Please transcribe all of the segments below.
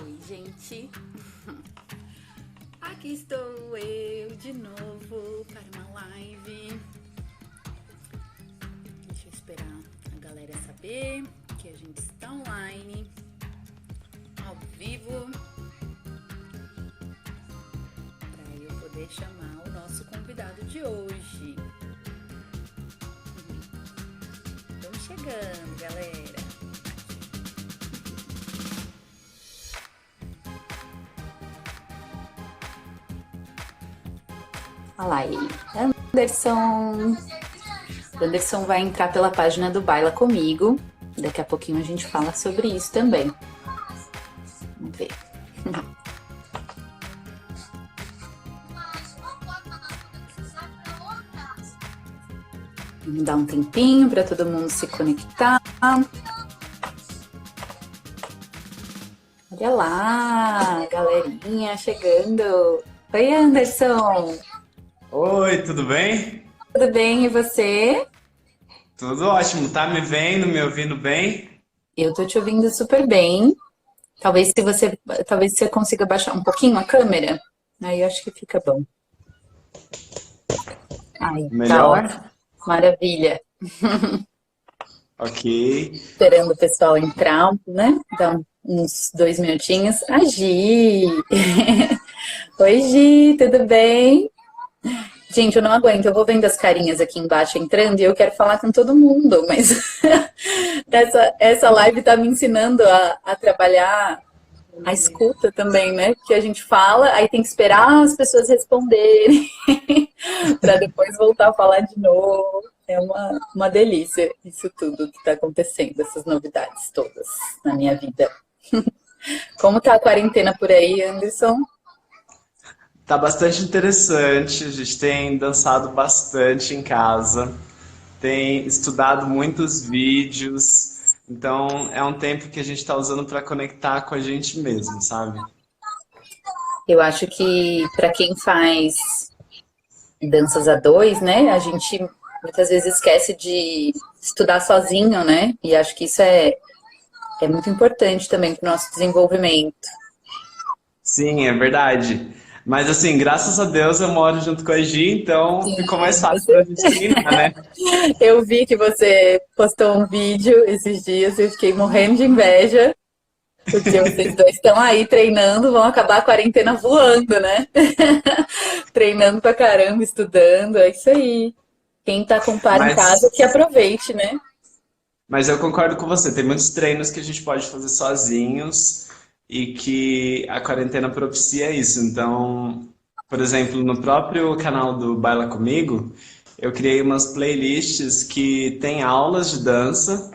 Oi, gente. Aqui estou eu de novo para uma live. Deixa eu esperar a galera saber que a gente está online, ao vivo, para eu poder chamar o nosso convidado de hoje. Estamos chegando, galera. Olha lá ele, Anderson. Anderson vai entrar pela página do Baila Comigo. Daqui a pouquinho a gente fala sobre isso também. Vamos ver. Vamos dar um tempinho para todo mundo se conectar. Olha lá, galerinha chegando. Oi, Anderson. Oi, tudo bem? Tudo bem, e você? Tudo ótimo, tá me vendo, me ouvindo bem? Eu tô te ouvindo super bem. Talvez você consiga baixar um pouquinho a câmera. Aí eu acho que fica bom. Aí, tá Melhor? ótimo. Maravilha. Ok. Esperando o pessoal entrar, né? Dá uns 2 minutinhos. A Gi! Oi, Gi, tudo bem? Gente, eu não aguento, eu vou vendo as carinhas aqui embaixo entrando e eu quero falar com todo mundo, mas essa live tá me ensinando a trabalhar a escuta também, né? Porque a gente fala, aí tem que esperar as pessoas responderem para depois voltar a falar de novo. É uma delícia isso tudo que tá acontecendo, essas novidades todas na minha vida. Como tá a quarentena por aí, Anderson? Tá bastante interessante, a gente tem dançado bastante em casa, tem estudado muitos vídeos, então é um tempo que a gente tá usando para conectar com a gente mesmo, sabe? Eu acho que para quem faz danças a dois, né, a gente muitas vezes esquece de estudar sozinho, né? E acho que isso é muito importante também para o nosso desenvolvimento. Sim, é verdade. Mas assim, graças a Deus eu moro junto com a Gi, então ficou mais Sim, fácil pra gente treinar, né? eu vi que você postou um vídeo esses dias, eu fiquei morrendo de inveja, porque vocês dois estão aí treinando, vão acabar a quarentena voando, né? Treinando pra caramba, estudando, é isso aí. Quem tá com par em casa, que Mas aproveite, né? Mas eu concordo com você, tem muitos treinos que a gente pode fazer sozinhos e que a quarentena propicia isso. Então, por exemplo, no próprio canal do Baila Comigo, eu criei umas playlists que tem aulas de dança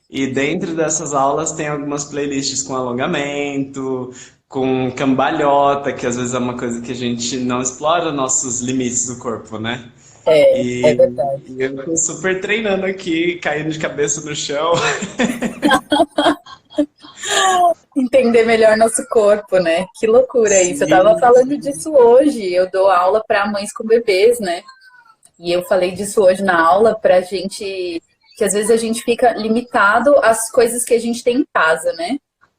e dentro dessas aulas tem algumas playlists com alongamento, com cambalhota, que às vezes é uma coisa que a gente não explora nossos limites do corpo, né? É E, verdade. e eu tô super treinando aqui, caindo de cabeça no chão. Entender melhor nosso corpo, né? Que loucura isso. Eu tava Sim, falando disso hoje. Eu dou aula para mães com bebês, né? E eu falei disso hoje na aula pra gente, que às vezes a gente fica limitado às coisas que a gente tem em casa, né?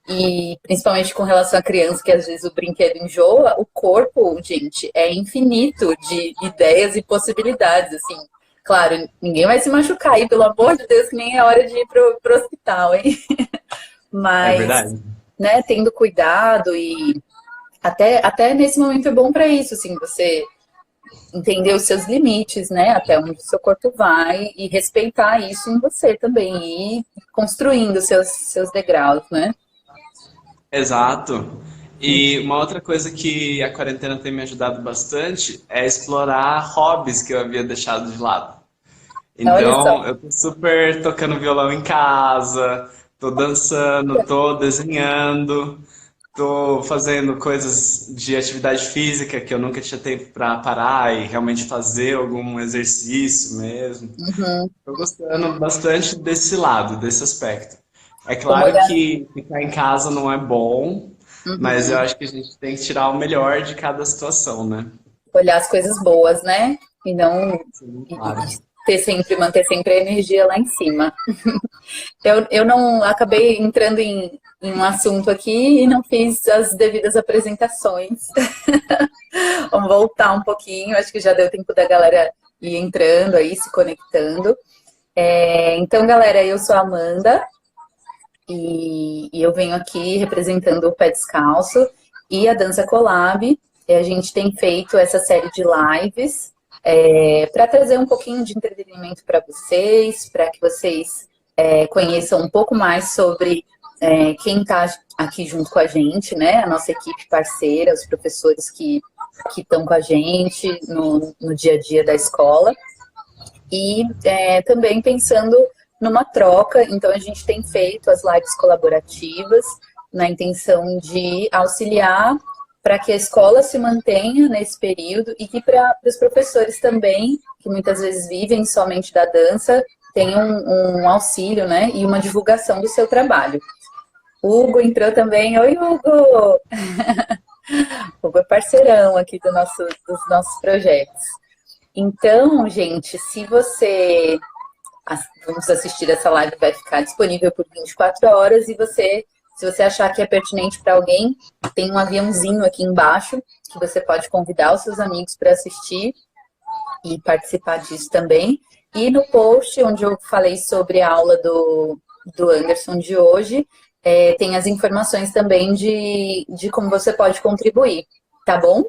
E principalmente com relação à criança, que às vezes o brinquedo enjoa, o corpo, gente, é infinito de ideias e possibilidades, assim. Claro, ninguém vai se machucar aí, pelo amor de Deus, que nem é hora de ir pro hospital, hein? é Mas, verdade. né, tendo cuidado e até nesse momento é bom para isso, assim, você entender os seus limites, né? Até onde o seu corpo vai e respeitar isso em você também e ir construindo seus degraus, né? Exato. E uma outra coisa que a quarentena tem me ajudado bastante é explorar hobbies que eu havia deixado de lado. Olha só, Então, eu tô super tocando violão em casa, tô dançando, tô desenhando, tô fazendo coisas de atividade física que eu nunca tinha tempo para parar e realmente fazer algum exercício mesmo. uhum. Tô gostando bastante desse lado, desse aspecto. É Como claro olhar, que ficar em casa não é bom, mas eu uhum. acho que a gente tem que tirar o melhor de cada situação, né? Olhar as coisas boas, né? E não Sim, e claro. manter sempre a energia lá em cima. Eu não acabei entrando em um assunto aqui e não fiz as devidas apresentações. Vamos voltar um pouquinho, acho que já deu tempo da galera ir entrando aí, se conectando. Então, galera, eu sou a Amanda e eu venho aqui representando o Pé Descalço e a Dança Collab. E a gente tem feito essa série de lives para trazer um pouquinho de entretenimento para vocês, para que vocês conheçam um pouco mais sobre quem está aqui junto com a gente, né? A nossa equipe parceira, os professores que estão com a gente no dia a dia da escola. E também pensando numa troca, então a gente tem feito as lives colaborativas na intenção de auxiliar para que a escola se mantenha nesse período e que para os professores também, que muitas vezes vivem somente da dança, tenham um auxílio, né, e uma divulgação do seu trabalho. O Hugo entrou também. Oi, Hugo! O Hugo é parceirão aqui dos nossos projetos. Então, gente, se você vamos assistir essa live, vai ficar disponível por 24 horas e se você achar que é pertinente para alguém, tem um aviãozinho aqui embaixo que você pode convidar os seus amigos para assistir e participar disso também. E no post, onde eu falei sobre a aula do Anderson de hoje, tem as informações também de como você pode contribuir, tá bom?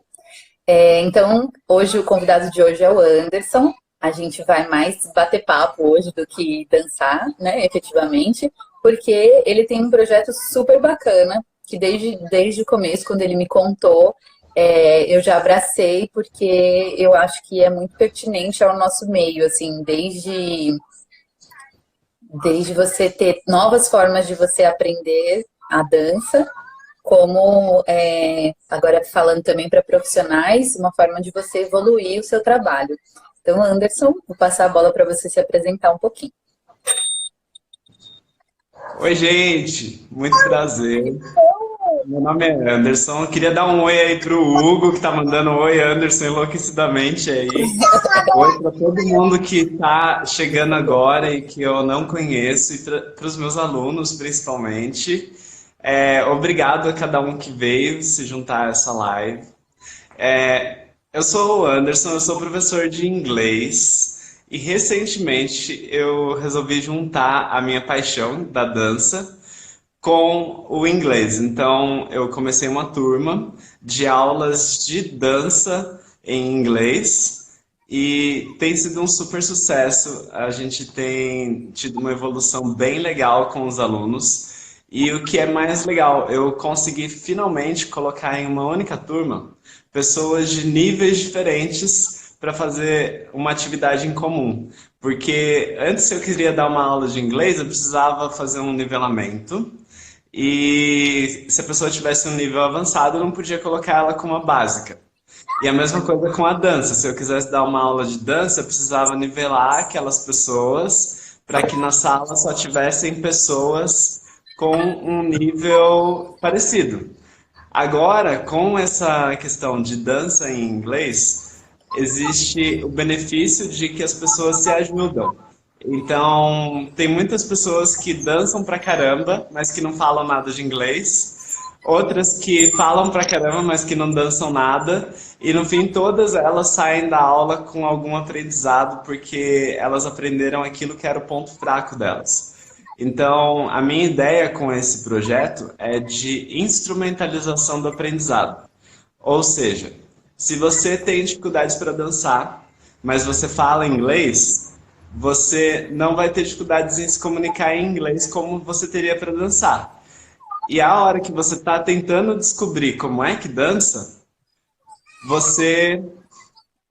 Então, hoje o convidado de hoje é o Anderson. A gente vai mais bater papo hoje do que dançar, né, efetivamente, porque ele tem um projeto super bacana, que desde o começo, quando ele me contou, eu já abracei, porque eu acho que é muito pertinente ao nosso meio, assim, desde você ter novas formas de você aprender a dança, como, agora falando também para profissionais, uma forma de você evoluir o seu trabalho. Então, Anderson, vou passar a bola para você se apresentar um pouquinho. Oi, gente, muito prazer. Meu nome é Anderson. Eu queria dar um oi aí pro Hugo, que tá mandando um oi, Anderson, enlouquecidamente aí. Oi para todo mundo que tá chegando agora e que eu não conheço, e para os meus alunos, principalmente. Obrigado a cada um que veio se juntar a essa live. Eu sou o Anderson, eu sou professor de inglês e recentemente eu resolvi juntar a minha paixão da dança com o inglês. Então eu comecei uma turma de aulas de dança em inglês e tem sido um super sucesso. A gente tem tido uma evolução bem legal com os alunos. E o que é mais legal, eu consegui finalmente colocar em uma única turma pessoas de níveis diferentes para fazer uma atividade em comum. Porque antes, se eu queria dar uma aula de inglês, eu precisava fazer um nivelamento. E se a pessoa tivesse um nível avançado, eu não podia colocar ela como a básica. E a mesma coisa com a dança. Se eu quisesse dar uma aula de dança, eu precisava nivelar aquelas pessoas para que na sala só tivessem pessoas com um nível parecido. Agora, com essa questão de dança em inglês, existe o benefício de que as pessoas se ajudam. Então, tem muitas pessoas que dançam pra caramba, mas que não falam nada de inglês. Outras que falam pra caramba, mas que não dançam nada. E no fim, todas elas saem da aula com algum aprendizado, porque elas aprenderam aquilo que era o ponto fraco delas. Então, a minha ideia com esse projeto é de instrumentalização do aprendizado. Ou seja, se você tem dificuldades para dançar, mas você fala inglês, você não vai ter dificuldades em se comunicar em inglês como você teria para dançar. E a hora que você está tentando descobrir como é que dança, você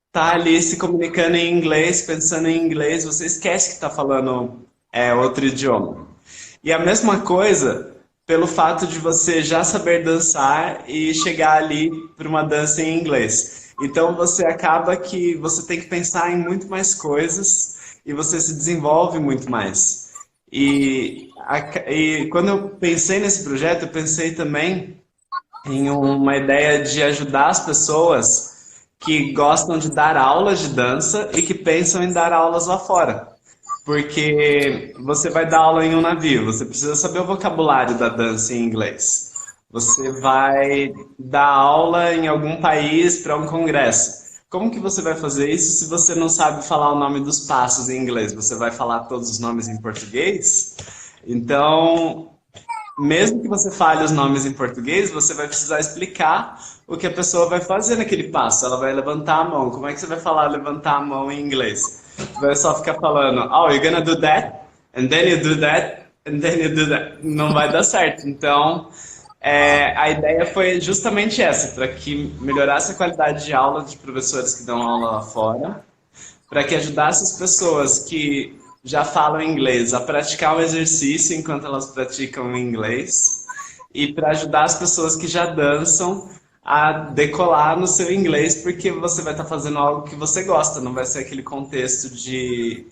está ali se comunicando em inglês, pensando em inglês, você esquece que está falando outro idioma. E a mesma coisa pelo fato de você já saber dançar e chegar ali para uma dança em inglês. Então você acaba que você tem que pensar em muito mais coisas e você se desenvolve muito mais. E quando eu pensei nesse projeto, eu pensei também em uma ideia de ajudar as pessoas que gostam de dar aulas de dança e que pensam em dar aulas lá fora. Porque você vai dar aula em um navio, você precisa saber o vocabulário da dança em inglês. Você vai dar aula em algum país para um congresso. Como que você vai fazer isso se você não sabe falar o nome dos passos em inglês? Você vai falar todos os nomes em português? Então, mesmo que você fale os nomes em português, você vai precisar explicar o que a pessoa vai fazer naquele passo. Ela vai levantar a mão. Como é que você vai falar levantar a mão em inglês? Você vai só ficar falando, oh, you're gonna do that, and then you do that, and then you do that. Não vai dar certo. Então, a ideia foi justamente essa, para que melhorasse a qualidade de aula de professores que dão aula lá fora, para que ajudasse as pessoas que já falam inglês a praticar o exercício enquanto elas praticam o inglês, e para ajudar as pessoas que já dançam a decolar no seu inglês, porque você vai estar fazendo algo que você gosta, não vai ser aquele contexto de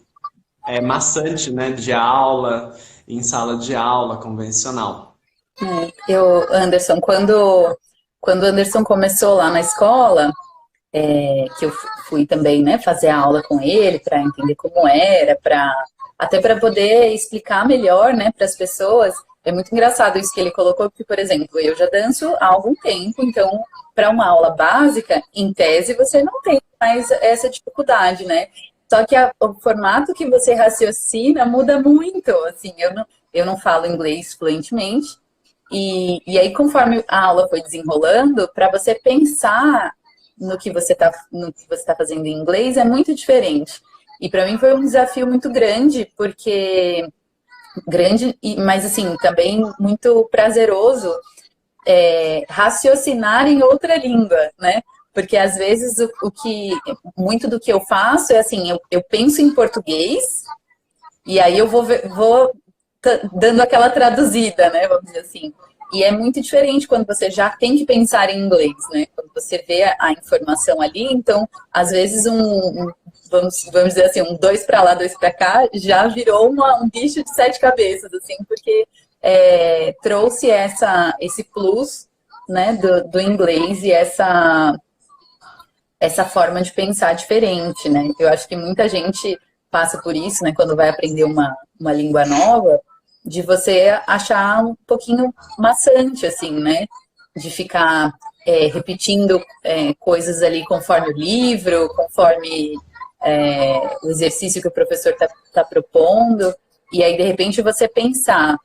maçante, né, de aula, em sala de aula convencional. Anderson, quando o Anderson começou lá na escola, que eu fui também, né, fazer a aula com ele para entender como era, até para poder explicar melhor, né, para as pessoas. É muito engraçado isso que ele colocou, porque, por exemplo, eu já danço há algum tempo, então, para uma aula básica, em tese, você não tem mais essa dificuldade, né? Só que o formato que você raciocina muda muito, assim, eu não falo inglês fluentemente, e aí, conforme a aula foi desenrolando, para você pensar no que você tá fazendo em inglês é muito diferente. E para mim foi um desafio muito grande, porque mas assim, também muito prazeroso raciocinar em outra língua, né? Porque às vezes muito do que eu faço é assim, eu penso em português e aí eu vou dando aquela traduzida, né? Vamos dizer assim. E é muito diferente quando você já tem que pensar em inglês, né? Quando você vê a informação ali, então, às vezes, vamos dizer assim, um 2 para lá, 2 para cá, já virou um bicho de 7 cabeças, assim, porque trouxe esse plus, né, do inglês e essa forma de pensar diferente, né? Eu acho que muita gente passa por isso, né, quando vai aprender uma língua nova, de você achar um pouquinho maçante, assim, né? De ficar repetindo coisas ali conforme o livro, conforme o exercício que o professor tá propondo. E aí, de repente, você pensar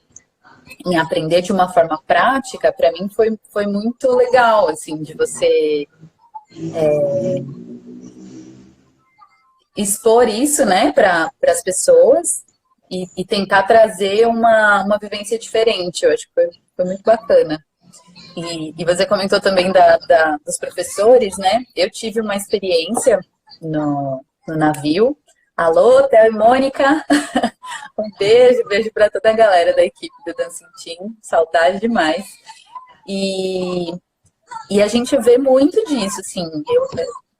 em aprender de uma forma prática, para mim foi muito legal, assim, de você expor isso, né, para as pessoas. E tentar trazer uma vivência diferente. Eu acho que foi muito bacana. E você comentou também dos professores, né? Eu tive uma experiência no navio. Alô, Theo e Mônica! Um beijo para toda a galera da equipe do Dancing Team. Saudade demais. E a gente vê muito disso, assim.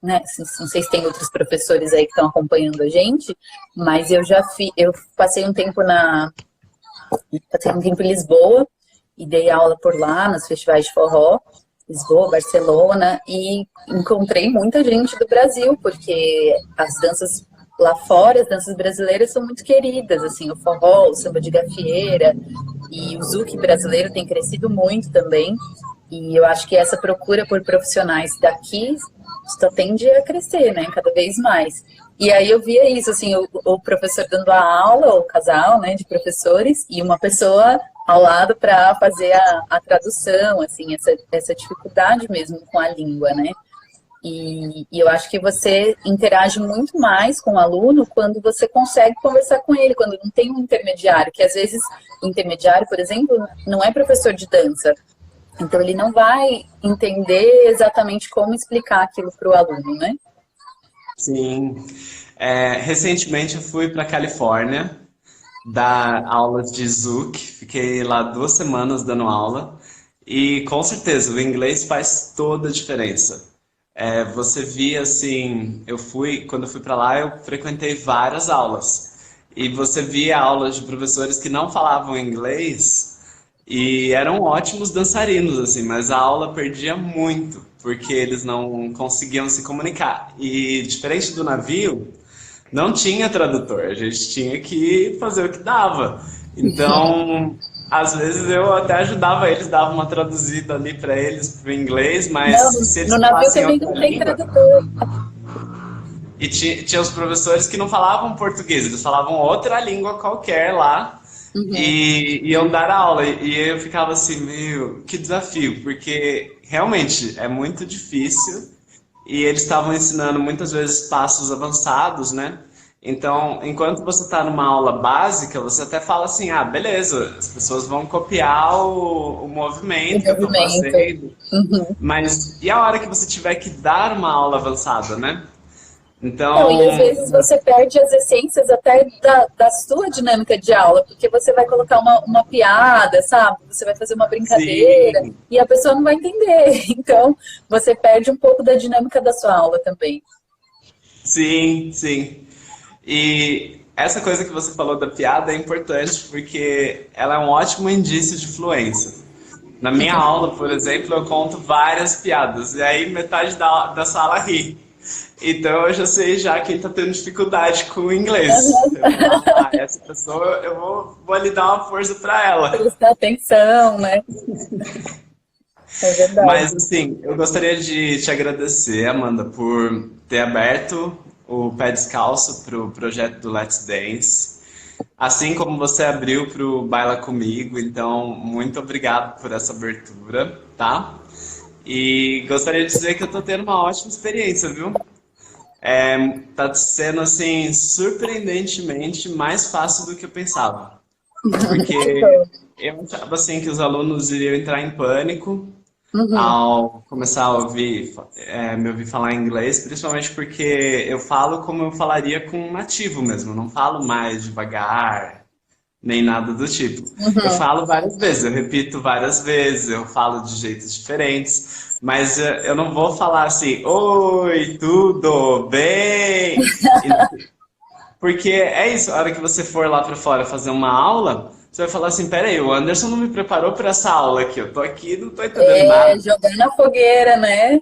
Né? Não sei se tem outros professores aí que estão acompanhando a gente, mas eu passei um tempo em Lisboa e dei aula por lá, nos festivais de forró, Lisboa, Barcelona, e encontrei muita gente do Brasil, porque as danças lá fora, as danças brasileiras são muito queridas, assim, o forró, o samba de gafieira, e o zouk brasileiro tem crescido muito também, e eu acho que essa procura por profissionais daqui só tende a crescer, né, cada vez mais. E aí eu via isso, assim, o professor dando a aula, o casal, né, de professores, e uma pessoa ao lado para fazer a tradução, assim, essa dificuldade mesmo com a língua, né. E eu acho que você interage muito mais com o aluno quando você consegue conversar com ele, quando não tem um intermediário, que às vezes o intermediário, por exemplo, não é professor de dança. Então, ele não vai entender exatamente como explicar aquilo para o aluno, né? Sim. Recentemente eu fui para a Califórnia dar aulas de Zouk. Fiquei lá 2 semanas dando aula. E, com certeza, o inglês faz toda a diferença. Você via, assim... Quando eu fui para lá, eu frequentei várias aulas. E você via aulas de professores que não falavam inglês... e eram ótimos dançarinos, assim, mas a aula perdia muito, porque eles não conseguiam se comunicar. E diferente do navio, não tinha tradutor, a gente tinha que fazer o que dava. Então, às vezes eu até ajudava eles, dava uma traduzida ali para eles para o inglês, mas Não, se eles no navio falassem também outra não tem língua, tradutor. e tinha os professores que não falavam português, eles falavam outra língua qualquer lá Uhum. e iam dar aula. E eu ficava assim, meu, que desafio, porque realmente é muito difícil e eles estavam ensinando muitas vezes passos avançados, né? Então, enquanto você está numa aula básica, você até fala assim, ah, beleza, as pessoas vão copiar o O movimento que eu estou movimento. fazendo, Uhum. mas e a hora que você tiver que dar uma aula avançada, né? Não, e às Então, vezes você perde as essências até da sua dinâmica de aula, porque você vai colocar uma piada, sabe? Você vai fazer uma brincadeira sim, e a pessoa não vai entender. Então, você perde um pouco da dinâmica da sua aula também. sim, sim. E essa coisa que você falou da piada é importante porque ela é um ótimo indício de fluência. Na minha aula, por exemplo, eu conto várias piadas e aí metade da sala ri. Então eu já sei já quem está tendo dificuldade com o inglês. Eu falo, ah, essa pessoa eu vou lhe dar uma força para ela. Prestar atenção, né? É Mas verdade. assim, eu gostaria de te agradecer, Amanda, por ter aberto o pé descalço para o projeto do Let's Dance. Assim como você abriu para o Baila Comigo, então muito obrigado por essa abertura, tá? E gostaria de dizer que eu tô tendo uma ótima experiência, viu? Tá sendo assim surpreendentemente mais fácil do que eu pensava, Que porque bom. eu achava assim que os alunos iriam entrar em pânico Uhum. ao começar a me ouvir falar inglês, principalmente porque eu falo como eu falaria com um nativo mesmo, eu não falo mais devagar, nem nada do tipo. Eu Uhum. falo várias vezes, eu repito várias vezes, eu falo de jeitos diferentes, mas eu não vou falar assim, oi, tudo bem? Porque é isso, a hora que você for lá para fora fazer uma aula, você vai falar assim, peraí, o Anderson não me preparou para essa aula aqui, eu tô aqui e não tô entendendo É, nada. jogar na fogueira, né?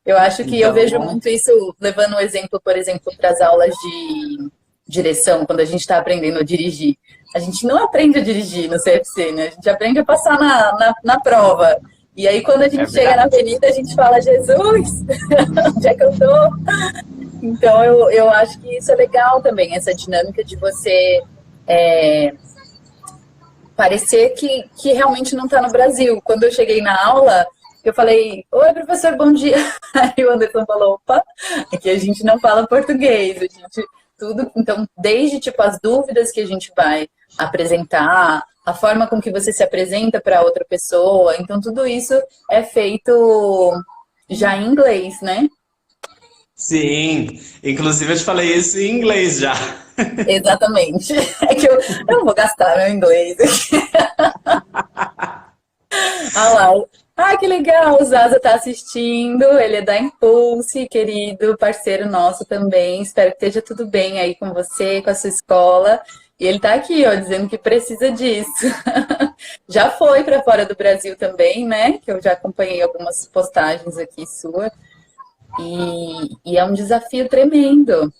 Eu acho que eu vejo Então, muito isso, levando um exemplo, por exemplo, para as aulas de direção, quando a gente está aprendendo a dirigir. A gente não aprende a dirigir no CFC, né? A gente aprende a passar na prova. E aí, quando a é gente chega na verdade. avenida, a gente fala, Jesus, onde é que eu tô? Então, eu acho que isso é legal também, essa dinâmica de você parecer que realmente não está no Brasil. Quando eu cheguei na aula, eu falei, oi, professor, bom dia. Aí o Anderson falou, opa, aqui a gente não fala português, a gente tudo. Então, desde tipo as dúvidas que a gente vai apresentar, a forma com que você se apresenta para outra pessoa, então tudo isso é feito já em inglês, né? Sim, inclusive eu te falei isso em inglês já. Exatamente. É que eu não vou gastar meu inglês. Ah lá. Ah, que legal, o Zaza tá assistindo, ele é da Impulse, querido parceiro nosso também. Espero que esteja tudo bem aí com você, com a sua escola. E ele tá aqui, ó, dizendo que precisa disso. Já foi para fora do Brasil também, né? Que eu já acompanhei algumas postagens aqui sua. E é um desafio tremendo.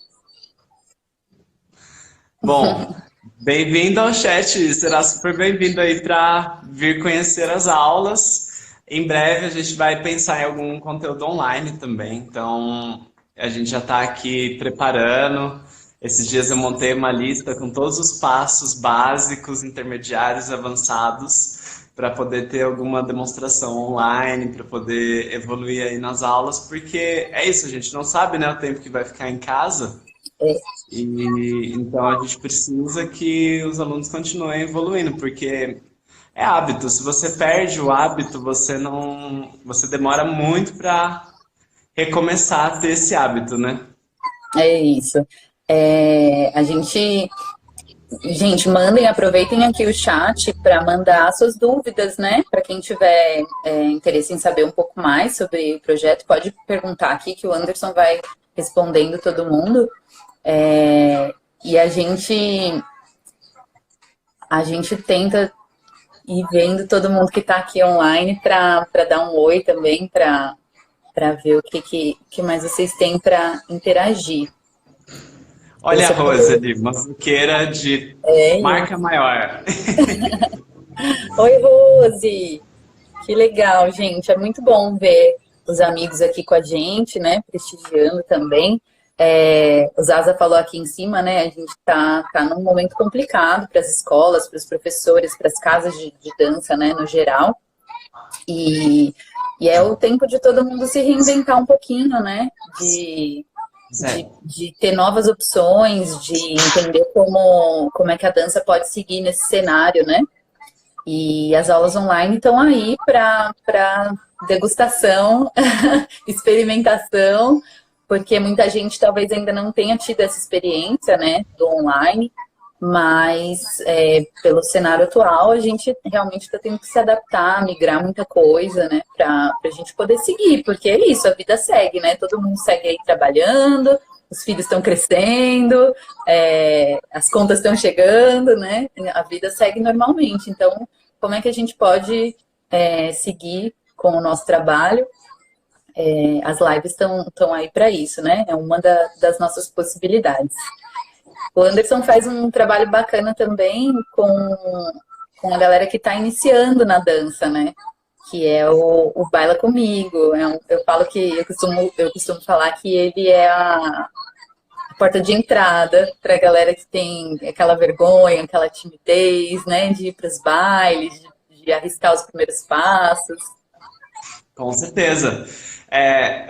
Bom, bem-vindo ao chat, será super bem-vindo aí para vir conhecer as aulas. Em breve a gente vai pensar em algum conteúdo online também, então a gente já está aqui preparando. Esses dias eu montei uma lista com todos os passos básicos, intermediários e avançados para poder ter alguma demonstração online, para poder evoluir aí nas aulas, porque é isso, a gente não sabe, né, o tempo que vai ficar em casa. E então a gente precisa que os alunos continuem evoluindo, porque é hábito. Se você perde o hábito, você não, você demora muito para recomeçar a ter esse hábito, né? É isso. É, gente, mandem, aproveitem aqui o chat para mandar suas dúvidas, né? Para quem tiver interesse em saber um pouco mais sobre o projeto, pode perguntar aqui que o Anderson vai respondendo todo mundo. E a gente tenta e vendo todo mundo que está aqui online para dar um oi também, para ver o que mais vocês têm para interagir. Olha a Rose ali, mazuqueira de É. marca maior. Oi, Rose! Que legal, gente. É muito bom ver os amigos aqui com a gente, né? Prestigiando também. O Zaza falou aqui em cima, né? A gente tá num momento complicado para as escolas, para os professores, para as casas de dança, né? No geral. E é o tempo de todo mundo se reinventar um pouquinho, né? De ter novas opções, de entender como é que a dança pode seguir nesse cenário, né? E as aulas online estão aí para degustação, experimentação, porque muita gente talvez ainda não tenha tido essa experiência, né, do online, mas pelo cenário atual a gente realmente está tendo que se adaptar, migrar muita coisa, né, para a gente poder seguir, porque é isso, a vida segue, né, todo mundo segue aí trabalhando, os filhos estão crescendo, as contas estão chegando, né? A vida segue normalmente. Então, como é que a gente pode seguir com o nosso trabalho? As lives estão aí para isso, né? É uma das nossas possibilidades. O Anderson faz um trabalho bacana também com a galera que está iniciando na dança, né? Que é o Baila Comigo. Eu falo que eu costumo falar que ele é a porta de entrada para a galera que tem aquela vergonha, aquela timidez, né? De ir para os bailes, de arriscar os primeiros passos. Com certeza.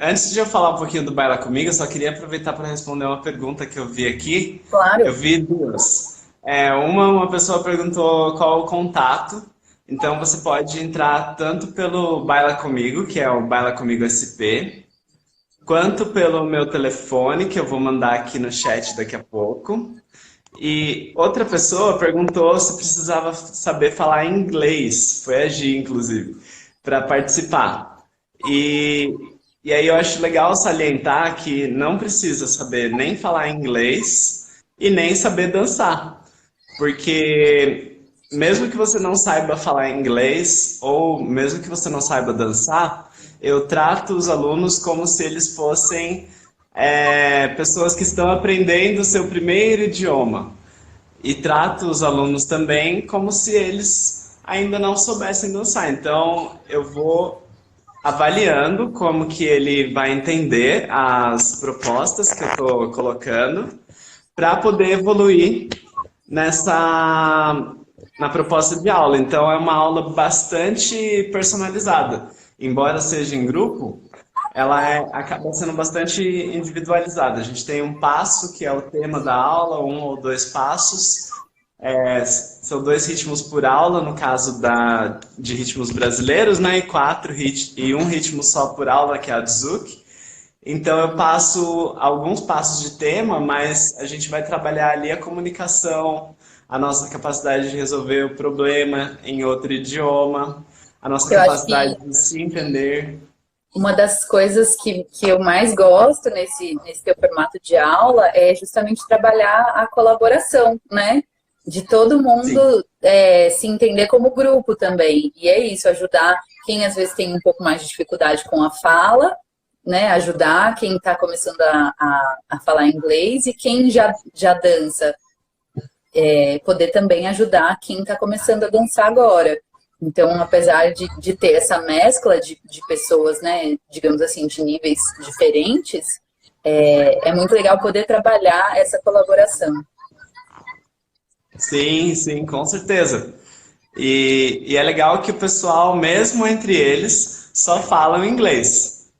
Antes de eu falar um pouquinho do Baila Comigo, eu só queria aproveitar para responder uma pergunta que eu vi aqui. Claro. Eu vi duas. Uma pessoa perguntou qual o contato. Então você pode entrar tanto pelo Baila Comigo, que é o Baila Comigo SP, quanto pelo meu telefone, que eu vou mandar aqui no chat daqui a pouco. E outra pessoa perguntou se precisava saber falar inglês, foi a Gi, inclusive, para participar. E aí eu acho legal salientar que não precisa saber nem falar inglês e nem saber dançar. Porque mesmo que você não saiba falar inglês ou mesmo que você não saiba dançar, eu trato os alunos como se eles fossem pessoas que estão aprendendo o seu primeiro idioma. E trato os alunos também como se eles ainda não soubessem dançar. Então, eu vou avaliando como que ele vai entender as propostas que eu estou colocando para poder evoluir na proposta de aula. Então, é uma aula bastante personalizada. Embora seja em grupo, ela acaba sendo bastante individualizada. A gente tem um passo, que é o tema da aula, 1 ou 2 passos. São 2 ritmos por aula, no caso de ritmos brasileiros, né? E um ritmo só por aula, que é a Dzuk. Então eu passo alguns passos de tema, mas a gente vai trabalhar ali a comunicação, a nossa capacidade de resolver o problema em outro idioma, a nossa capacidade de se entender. Uma das coisas que eu mais gosto nesse teu formato de aula é justamente trabalhar a colaboração, né? De todo mundo se entender como grupo também. E é isso, ajudar quem às vezes tem um pouco mais de dificuldade com a fala, né? Ajudar quem está começando a falar inglês e quem já dança. Poder também ajudar quem está começando a dançar agora. Então, apesar de ter essa mescla de pessoas, né, digamos assim, de níveis diferentes, é muito legal poder trabalhar essa colaboração. Sim, sim, com certeza. E é legal que o pessoal, mesmo entre eles, só falam inglês.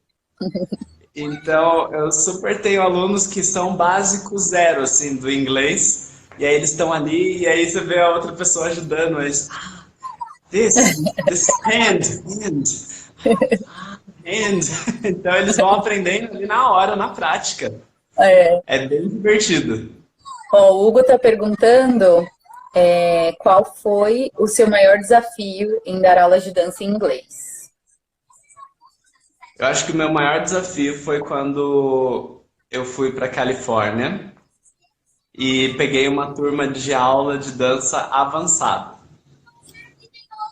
Então, eu super tenho alunos que são básico zero, assim, do inglês, e aí eles estão ali, e aí você vê a outra pessoa ajudando eles. This hand. Então eles vão aprendendo ali na hora, na prática. É bem divertido. Ó, o Hugo está perguntando qual foi o seu maior desafio em dar aulas de dança em inglês? Eu acho que o meu maior desafio foi quando eu fui para Califórnia e peguei uma turma de aula de dança avançada.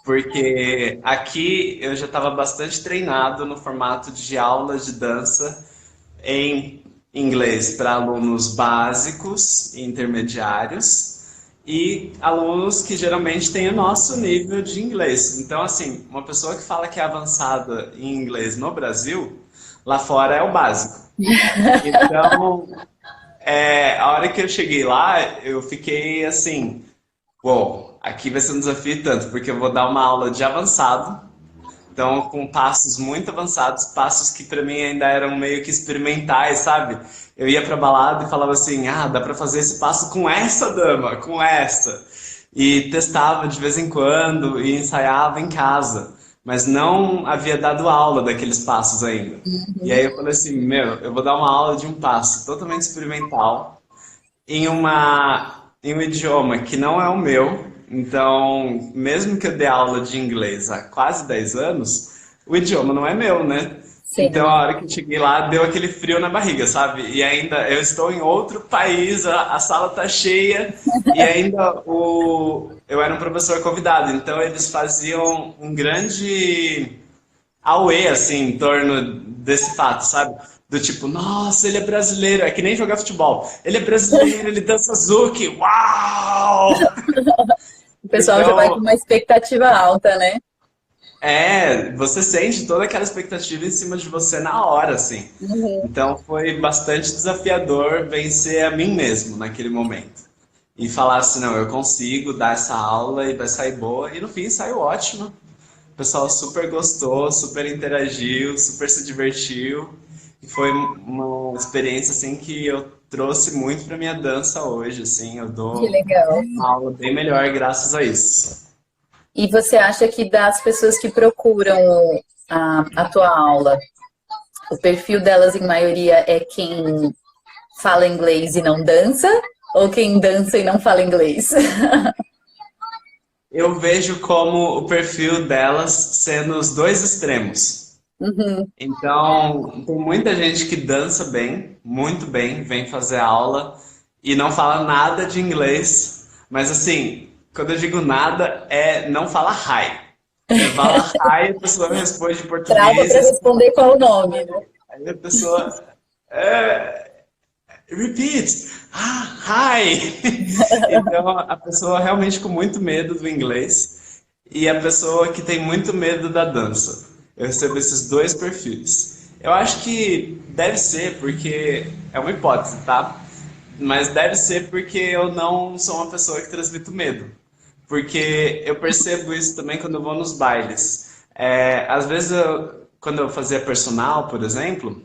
porque aqui eu já estava bastante treinado no formato de aulas de dança em inglês para alunos básicos e intermediários e alunos que geralmente têm o nosso nível de inglês. Então, assim, uma pessoa que fala que é avançada em inglês no Brasil, lá fora é o básico. Então, a hora que eu cheguei lá, eu fiquei assim, uou, aqui vai ser um desafio tanto, porque eu vou dar uma aula de avançado, então com passos muito avançados, passos que para mim ainda eram meio que experimentais, sabe? Eu ia pra balada e falava assim, ah, dá pra fazer esse passo com essa dama, com essa. E testava de vez em quando e ensaiava em casa, mas não havia dado aula daqueles passos ainda. E aí eu falei assim, meu, eu vou dar uma aula de um passo totalmente experimental em um idioma que não é o meu. Então, mesmo que eu dê aula de inglês há quase 10 anos, o idioma não é meu, né? Então, Sim. a hora que eu cheguei lá, deu aquele frio na barriga, sabe? E ainda eu estou em outro país, a sala tá cheia, e ainda eu era um professor convidado, então eles faziam um grande auê, assim, em torno desse fato, sabe? Do tipo, nossa, ele é brasileiro, é que nem jogar futebol. Ele é brasileiro, ele dança Zouk, uau! O pessoal já vai com Então, uma expectativa alta, né? você sente toda aquela expectativa em cima de você na hora, assim. Uhum. Então foi bastante desafiador vencer a mim mesmo naquele momento. E falar assim, não, eu consigo dar essa aula e vai sair boa. E no fim saiu ótimo. O pessoal super gostou, super interagiu, super se divertiu. E foi uma experiência assim que eu trouxe muito para minha dança hoje, assim, eu Que dou legal. uma aula bem melhor graças a isso. E você acha que das pessoas que procuram a tua aula, o perfil delas em maioria é quem fala inglês e não dança? Ou quem dança e não fala inglês? Eu vejo como o perfil delas sendo os dois extremos. Uhum. Então, tem muita gente que dança bem, muito bem, vem fazer aula e não fala nada de inglês, mas assim, quando eu digo nada, não fala hi. Você fala hi, a pessoa me responde em Trava português, para responder qual o nome, né? aí a pessoa repeat, hi. Então, a pessoa realmente com muito medo do inglês e a pessoa que tem muito medo da dança. Eu recebo esses dois perfis. Eu acho que deve ser porque é uma hipótese, tá? Mas deve ser porque eu não sou uma pessoa que transmito medo. Porque eu percebo isso também quando eu vou nos bailes. Às vezes, quando eu fazia personal, por exemplo,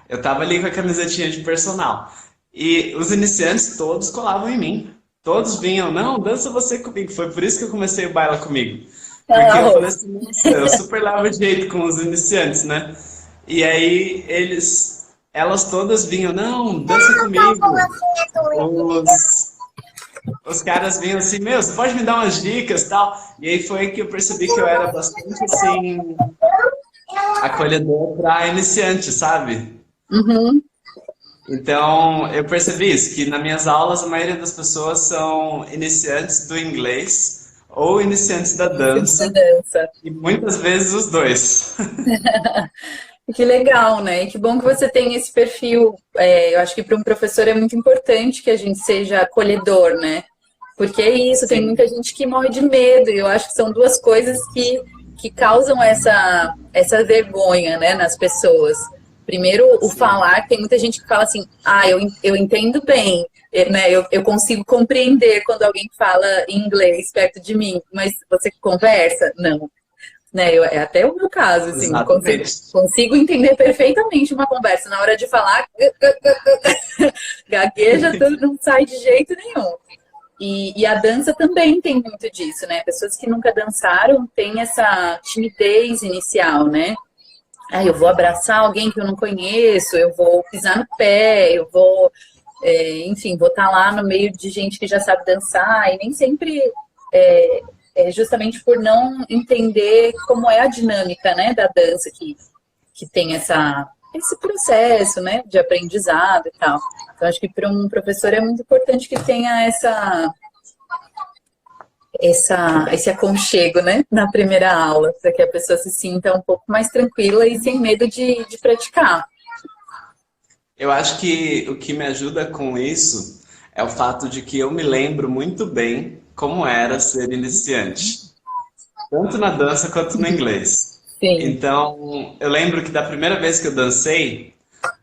eu tava ali com a camisetinha de personal. E os iniciantes todos colavam em mim. Todos vinham, não, dança você comigo. Foi por isso que eu comecei o baila comigo. Porque eu falei Arroz. assim, nossa, eu super lavo jeito com os iniciantes, né? E aí elas todas vinham, não, dança comigo. Os, os caras vinham assim, meu, você pode me dar umas dicas e tal. E aí foi que eu percebi que eu era bastante assim, acolhedor para iniciante, sabe? Uhum. Então, eu percebi isso, que nas minhas aulas a maioria das pessoas são iniciantes do inglês ou iniciantes da Iniciante da dança, dança. e muitas vezes os dois. Que legal, né? E que bom que você tem esse perfil. Eu acho que para um professor é muito importante que a gente seja acolhedor, né? Porque é isso, tem Sim, muita gente que morre de medo, e eu acho que são duas coisas que causam essa vergonha, né, nas pessoas. Primeiro, o sim, falar, tem muita gente que fala assim, eu entendo bem, né, eu consigo compreender quando alguém fala inglês perto de mim, mas você conversa? Não. Né, é até o meu caso, assim, exatamente. consigo entender perfeitamente uma conversa. Na hora de falar, gagueja, tudo não sai de jeito nenhum. E a dança também tem muito disso, né? Pessoas que nunca dançaram têm essa timidez inicial, né? Ah, eu vou abraçar alguém que eu não conheço, eu vou pisar no pé, eu vou, enfim, vou estar lá no meio de gente que já sabe dançar, e nem sempre é justamente por não entender como é a dinâmica, né, da dança que tem esse processo, né, de aprendizado e tal. Então, acho que para um professor é muito importante que tenha esse aconchego, né, na primeira aula, para que a pessoa se sinta um pouco mais tranquila e sem medo de praticar. Eu acho que o que me ajuda com isso é o fato de que eu me lembro muito bem como era ser iniciante, tanto na dança quanto no inglês. Sim. Então, eu lembro que da primeira vez que eu dancei,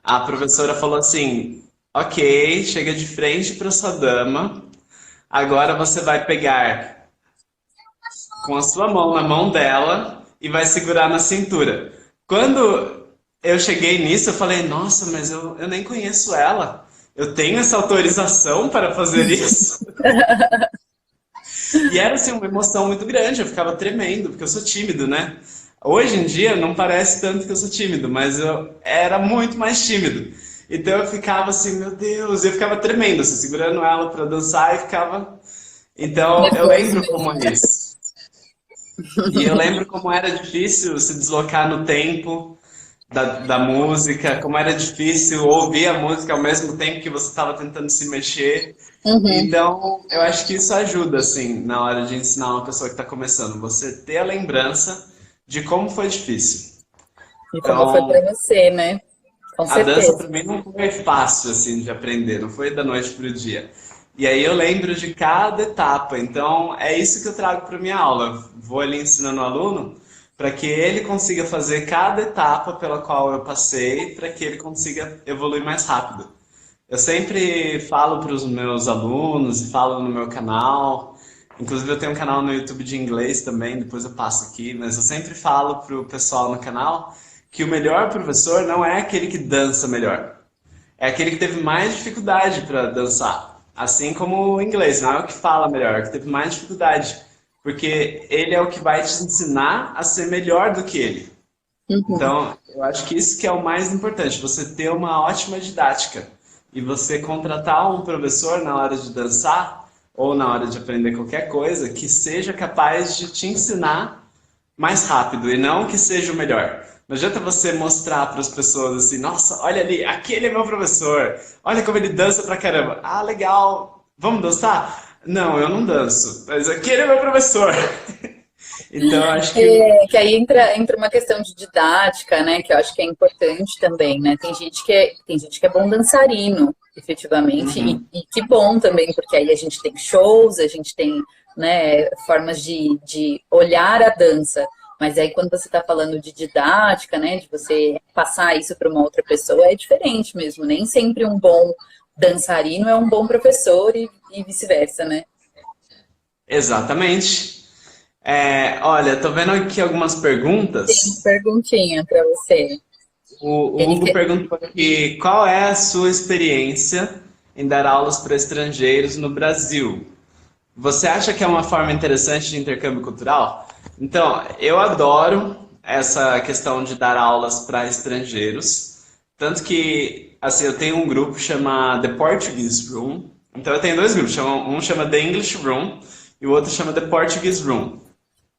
a professora falou assim: ok, chega de frente para sua dama, agora você vai pegar com a sua mão na mão dela e vai segurar na cintura. Quando eu cheguei nisso, eu falei: nossa, mas eu nem conheço ela. Eu tenho essa autorização para fazer isso? E era assim uma emoção muito grande, eu ficava tremendo, porque eu sou tímido, né? Hoje em dia não parece tanto que eu sou tímido, mas eu era muito mais tímido. Então eu ficava assim, meu Deus, eu ficava tremendo, assim, segurando ela para dançar e ficava. Então eu Nervoso lembro como mesmo. é isso. E eu lembro como era difícil se deslocar no tempo da música, como era difícil ouvir a música ao mesmo tempo que você estava tentando se mexer. Uhum. Então, eu acho que isso ajuda, assim, na hora de ensinar uma pessoa que está começando, você ter a lembrança de como foi difícil. E como foi Então, para você, né? Com a dança certeza. para mim não foi fácil, assim, de aprender, não foi da noite para o dia. E aí eu lembro de cada etapa, então é isso que eu trago para minha aula. Vou ali ensinando o aluno para que ele consiga fazer cada etapa pela qual eu passei, para que ele consiga evoluir mais rápido. Eu sempre falo para os meus alunos e falo no meu canal. Inclusive eu tenho um canal no YouTube de inglês também, depois eu passo aqui, mas eu sempre falo para o pessoal no canal que o melhor professor não é aquele que dança melhor, é aquele que teve mais dificuldade para dançar. Assim como o inglês, não é o que fala melhor, é o que teve mais dificuldade, porque ele é o que vai te ensinar a ser melhor do que ele. Uhum. Então, eu acho que isso que é o mais importante, você ter uma ótima didática e você contratar um professor na hora de dançar ou na hora de aprender qualquer coisa que seja capaz de te ensinar mais rápido e não que seja o melhor. Não adianta você mostrar para as pessoas assim: nossa, olha ali, aquele é meu professor, olha como ele dança pra caramba. Ah, legal, vamos dançar? Não, eu não danço, mas aquele é meu professor. Então, eu acho que Que aí entra uma questão de didática, né? Que eu acho que é importante também, né? Tem gente que é bom dançarino, efetivamente, e, Uhum. e que bom também, porque aí a gente tem shows, a gente tem, né, formas de olhar a dança. Mas aí quando você está falando de didática, né? De você passar isso para uma outra pessoa, é diferente mesmo. Nem sempre um bom dançarino é um bom professor e vice-versa, né? Exatamente. Olha, tô vendo aqui algumas perguntas. Perguntinha para você. O Ele Hugo quer. perguntou aqui: qual é a sua experiência em dar aulas para estrangeiros no Brasil? Você acha que é uma forma interessante de intercâmbio cultural? Então, eu adoro essa questão de dar aulas para estrangeiros. Tanto que, assim, eu tenho um grupo que chama The Portuguese Room. Então, eu tenho dois grupos. Um chama The English Room e o outro chama The Portuguese Room.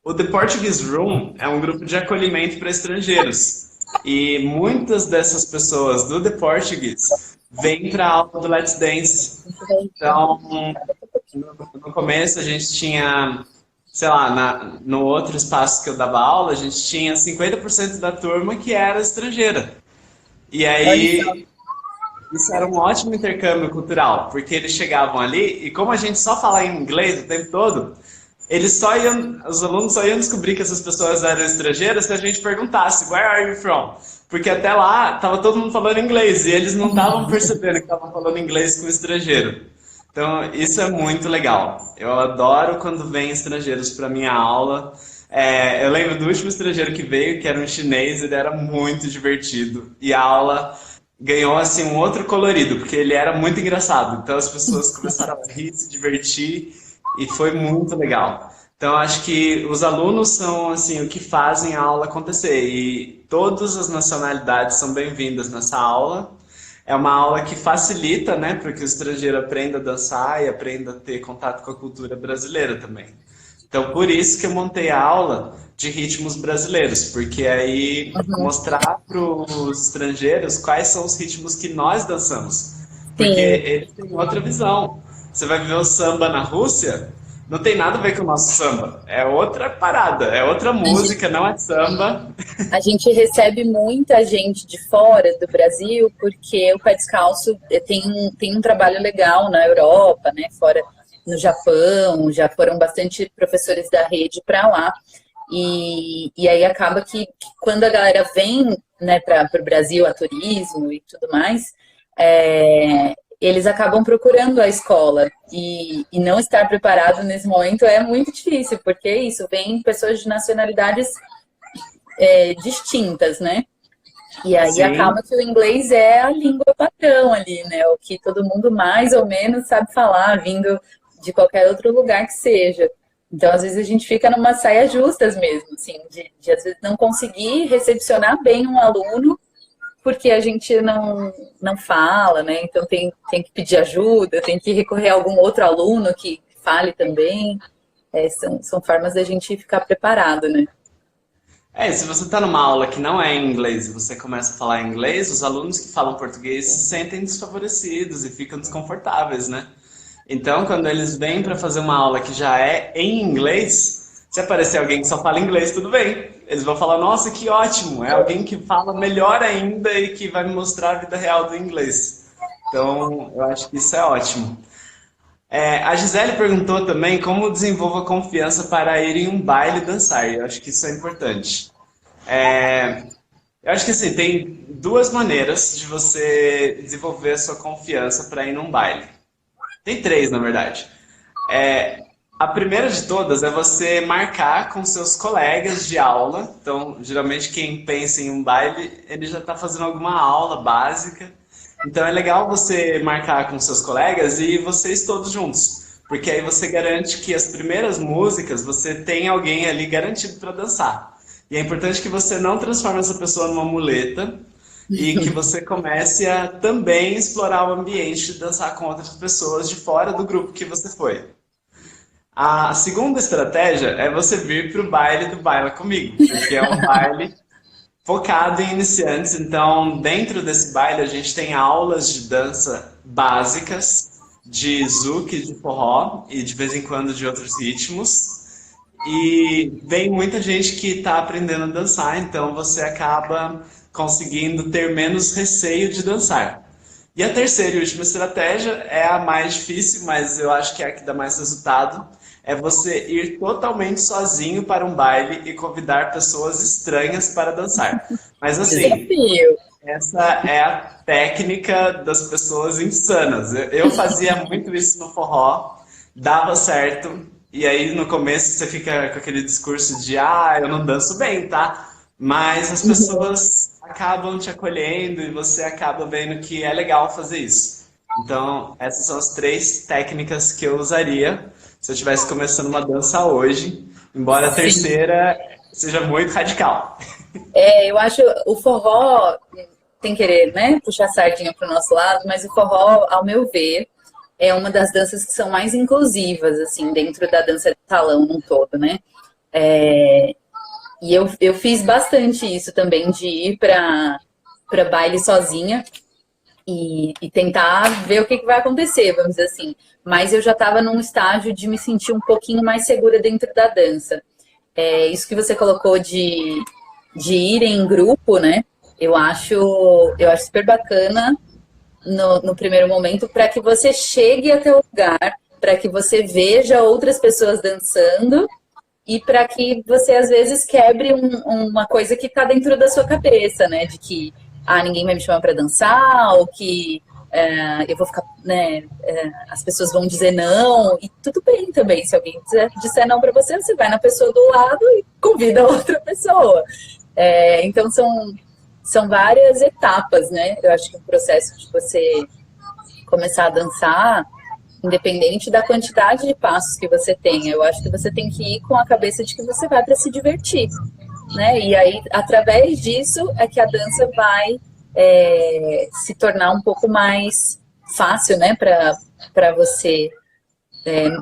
O The Portuguese Room é um grupo de acolhimento para estrangeiros. E muitas dessas pessoas do The Portuguese vêm para a aula do Let's Dance. Então, no começo a gente tinha, sei lá, no outro espaço que eu dava aula, a gente tinha 50% da turma que era estrangeira. E Olha só. aí, isso era um ótimo intercâmbio cultural, porque eles chegavam ali e como a gente só falava em inglês o tempo todo, os alunos só iam descobrir que essas pessoas eram estrangeiras se a gente perguntasse, Where are you from? Porque até lá estava todo mundo falando inglês e eles não estavam percebendo que estavam falando inglês com estrangeiro. Então, isso é muito legal. Eu adoro quando vêm estrangeiros para minha aula. Eu lembro do último estrangeiro que veio, que era um chinês, ele era muito divertido. E a aula ganhou assim um outro colorido, porque ele era muito engraçado. Então as pessoas começaram a rir, se divertir e foi muito legal. Então acho que os alunos são assim o que fazem a aula acontecer e todas as nacionalidades são bem-vindas nessa aula. É uma aula que facilita, né, para que o estrangeiro aprenda a dançar e aprenda a ter contato com a cultura brasileira também. Então, por isso que eu montei a aula de ritmos brasileiros, porque aí mostrar para os estrangeiros quais são os ritmos que nós dançamos, porque Sim. eles têm outra visão. Você vai ver o samba na Rússia, não tem nada a ver com o nosso samba. É outra parada, é outra música, não é samba. A gente recebe muita gente de fora do Brasil porque o Pé Descalço tem um trabalho legal na Europa, né? Fora no Japão, já foram bastante professores da rede para lá. E aí acaba que quando a galera vem, né, para o Brasil a turismo e tudo mais, eles acabam procurando a escola e não estar preparado nesse momento é muito difícil, porque isso, vem pessoas de nacionalidades distintas, né? E aí Sim. acaba que o inglês é a língua padrão ali, né? O que todo mundo mais ou menos sabe falar, vindo de qualquer outro lugar que seja. Então, às vezes, a gente fica numa saia justas mesmo, assim, de às vezes não conseguir recepcionar bem um aluno porque a gente não fala, né? Então tem que pedir ajuda, tem que recorrer a algum outro aluno que fale também. São formas da gente ficar preparado, né? Se você está numa aula que não é em inglês e você começa a falar inglês, os alunos que falam português se sentem desfavorecidos e ficam desconfortáveis, né? Então, quando eles vêm para fazer uma aula que já é em inglês, se aparecer alguém que só fala inglês, tudo bem. Eles vão falar, nossa, que ótimo, é alguém que fala melhor ainda e que vai me mostrar a vida real do inglês. Então, eu acho que isso é ótimo. A Gisele perguntou também como desenvolvo a confiança para ir em um baile dançar. E eu acho que isso é importante. Eu acho que assim, tem duas maneiras de você desenvolver a sua confiança para ir num baile. Tem três, na verdade. A primeira de todas é você marcar com seus colegas de aula. Então, geralmente quem pensa em um baile, ele já está fazendo alguma aula básica. Então é legal você marcar com seus colegas e vocês todos juntos. Porque aí você garante que as primeiras músicas você tem alguém ali garantido para dançar. E é importante que você não transforme essa pessoa numa muleta e que você comece a também explorar o ambiente de dançar com outras pessoas de fora do grupo que você foi. A segunda estratégia é você vir para o baile do Baila Comigo, porque é um baile focado em iniciantes. Então, dentro desse baile, a gente tem aulas de dança básicas, de zouk, de forró e de vez em quando de outros ritmos. E vem muita gente que está aprendendo a dançar, então você acaba conseguindo ter menos receio de dançar. E a terceira e última estratégia é a mais difícil, mas eu acho que é a que dá mais resultado. É você ir totalmente sozinho para um baile e convidar pessoas estranhas para dançar. Mas assim, Desafio. essa é a técnica das pessoas insanas. Eu fazia muito isso no forró, dava certo, e aí no começo você fica com aquele discurso de eu não danço bem, tá? Mas as pessoas acabam te acolhendo e você acaba vendo que é legal fazer isso. Então, essas são as três técnicas que eu usaria se eu estivesse começando uma dança hoje, embora a Sim. terceira seja muito radical. Eu acho o forró, sem querer, né, puxar a sardinha para o nosso lado, mas o forró, ao meu ver, é uma das danças que são mais inclusivas, assim, dentro da dança de salão num todo, né? É, e eu fiz bastante isso também, de ir para baile sozinha e tentar ver o que vai acontecer, vamos dizer assim. Mas eu já estava num estágio de me sentir um pouquinho mais segura dentro da dança. Isso que você colocou de ir em grupo, né? Eu acho super bacana no primeiro momento para que você chegue até o lugar, para que você veja outras pessoas dançando e para que você às vezes quebre uma coisa que está dentro da sua cabeça, né? De que ninguém vai me chamar para dançar, ou que eu vou ficar, né? As pessoas vão dizer não, e tudo bem também. Se alguém disser não para você, você vai na pessoa do lado e convida outra pessoa. Então são várias etapas, né? Eu acho que o processo de você começar a dançar, independente da quantidade de passos que você tenha, eu acho que você tem que ir com a cabeça de que você vai para se divertir, né? E aí, através disso, é que a dança vai se tornar um pouco mais fácil, né, para você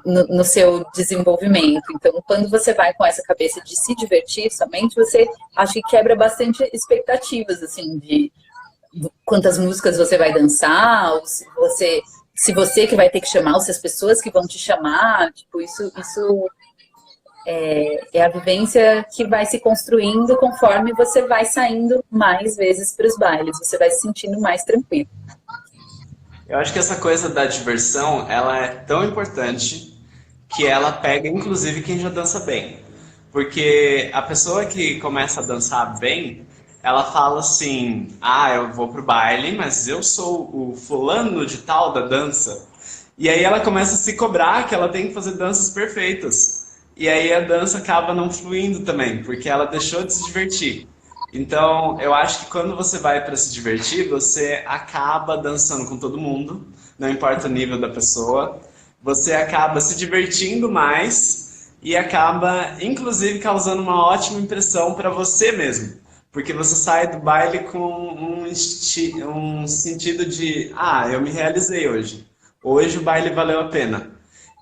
no seu desenvolvimento. Então, quando você vai com essa cabeça de se divertir somente, você acho que quebra bastante expectativas, assim, de quantas músicas você vai dançar, ou se você se você que vai ter que chamar, ou se as pessoas que vão te chamar, tipo, isso é a vivência que vai se construindo conforme você vai saindo mais vezes para os bailes, você vai se sentindo mais tranquilo. Eu acho que essa coisa da diversão, ela é tão importante que ela pega inclusive quem já dança bem. Porque a pessoa que começa a dançar bem, ela fala assim: ah, eu vou pro baile, mas eu sou o fulano de tal da dança. E aí ela começa a se cobrar que ela tem que fazer danças perfeitas. E aí a dança acaba não fluindo também, porque ela deixou de se divertir. Então, eu acho que quando você vai para se divertir, você acaba dançando com todo mundo, não importa o nível da pessoa. Você acaba se divertindo mais e acaba, inclusive, causando uma ótima impressão para você mesmo. Porque você sai do baile com um sentido de, ah, eu me realizei hoje. Hoje o baile valeu a pena.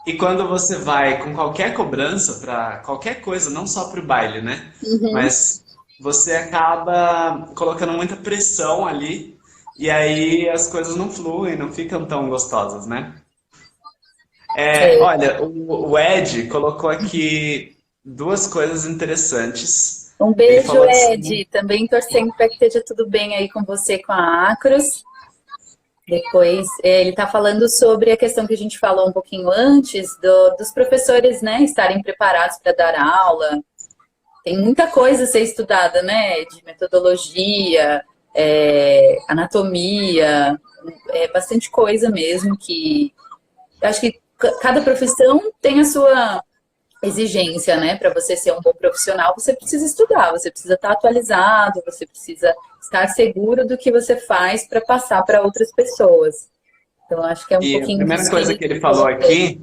E quando você vai com qualquer cobrança para qualquer coisa, não só para o baile, né? Uhum. Mas você acaba colocando muita pressão ali e aí as coisas não fluem, não ficam tão gostosas, né? É. Olha, o Ed colocou aqui duas coisas interessantes. Um Ele beijo, falou assim, Ed. Também torcendo para que esteja tudo bem aí com você, com a Acros. Depois, ele está falando sobre a questão que a gente falou um pouquinho antes, dos professores, né, estarem preparados para dar aula. Tem muita coisa a ser estudada, né, de metodologia, anatomia, bastante coisa mesmo que... Eu acho que cada profissão tem a sua exigência, né? Para você ser um bom profissional, você precisa estudar, você precisa estar atualizado, você precisa estar seguro do que você faz para passar para outras pessoas. Então, acho que é um e a pouquinho primeira disso que coisa ele que ele falou colocou. aqui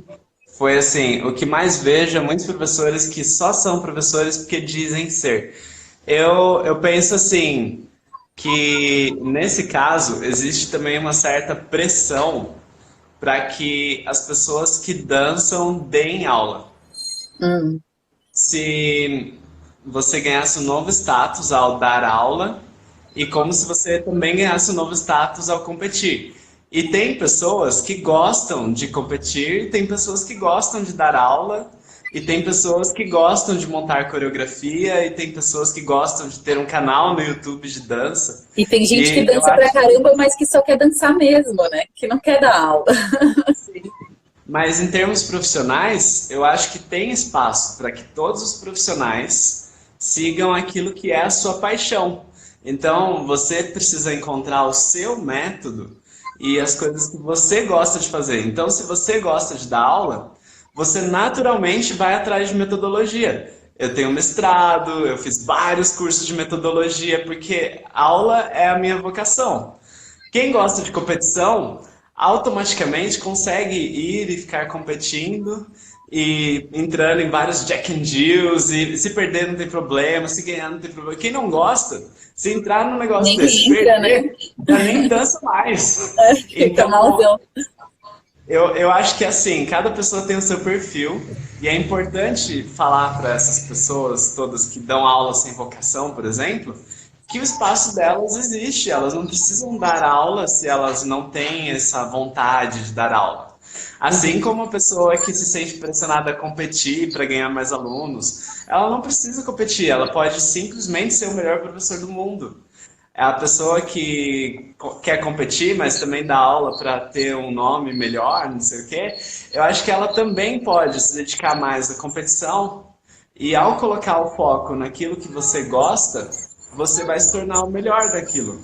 foi assim, o que mais vejo é muitos professores que só são professores porque dizem ser. Eu penso assim, que nesse caso existe também uma certa pressão para que as pessoas que dançam deem aula. Hum, Se você ganhasse um novo status ao dar aula e como se você também ganhasse um novo status ao competir. E tem pessoas que gostam de competir, tem pessoas que gostam de dar aula, e tem pessoas que gostam de montar coreografia, e tem pessoas que gostam de ter um canal no YouTube de dança. E tem gente que E eu dança pra acho caramba, mas que só quer dançar mesmo, né? Que não quer dar aula. que mas em termos profissionais, eu acho que tem espaço para que todos os profissionais sigam aquilo que é a sua paixão. Então, você precisa encontrar o seu método e as coisas que você gosta de fazer. Então, se você gosta de dar aula, você naturalmente vai atrás de metodologia. Eu tenho mestrado, eu fiz vários cursos de metodologia, porque aula é a minha vocação. Quem gosta de competição automaticamente consegue ir e ficar competindo e entrando em vários Jack and Jills e se perder não tem problema, se ganhar não tem problema. Quem não gosta, se entrar num negócio Nem desse, entra, né? perder, já nem dança mais. Fica Então, malzão. eu acho que assim, cada pessoa tem o seu perfil e é importante falar para essas pessoas todas que dão aula sem vocação, por exemplo, que o espaço delas existe. Elas não precisam dar aula se elas não têm essa vontade de dar aula. Assim como a pessoa que se sente pressionada a competir para ganhar mais alunos, ela não precisa competir, ela pode simplesmente ser o melhor professor do mundo. É a pessoa que quer competir, mas também dá aula para ter um nome melhor, não sei o quê. Eu acho que ela também pode se dedicar mais à competição e ao colocar o foco naquilo que você gosta, você vai se tornar o melhor daquilo.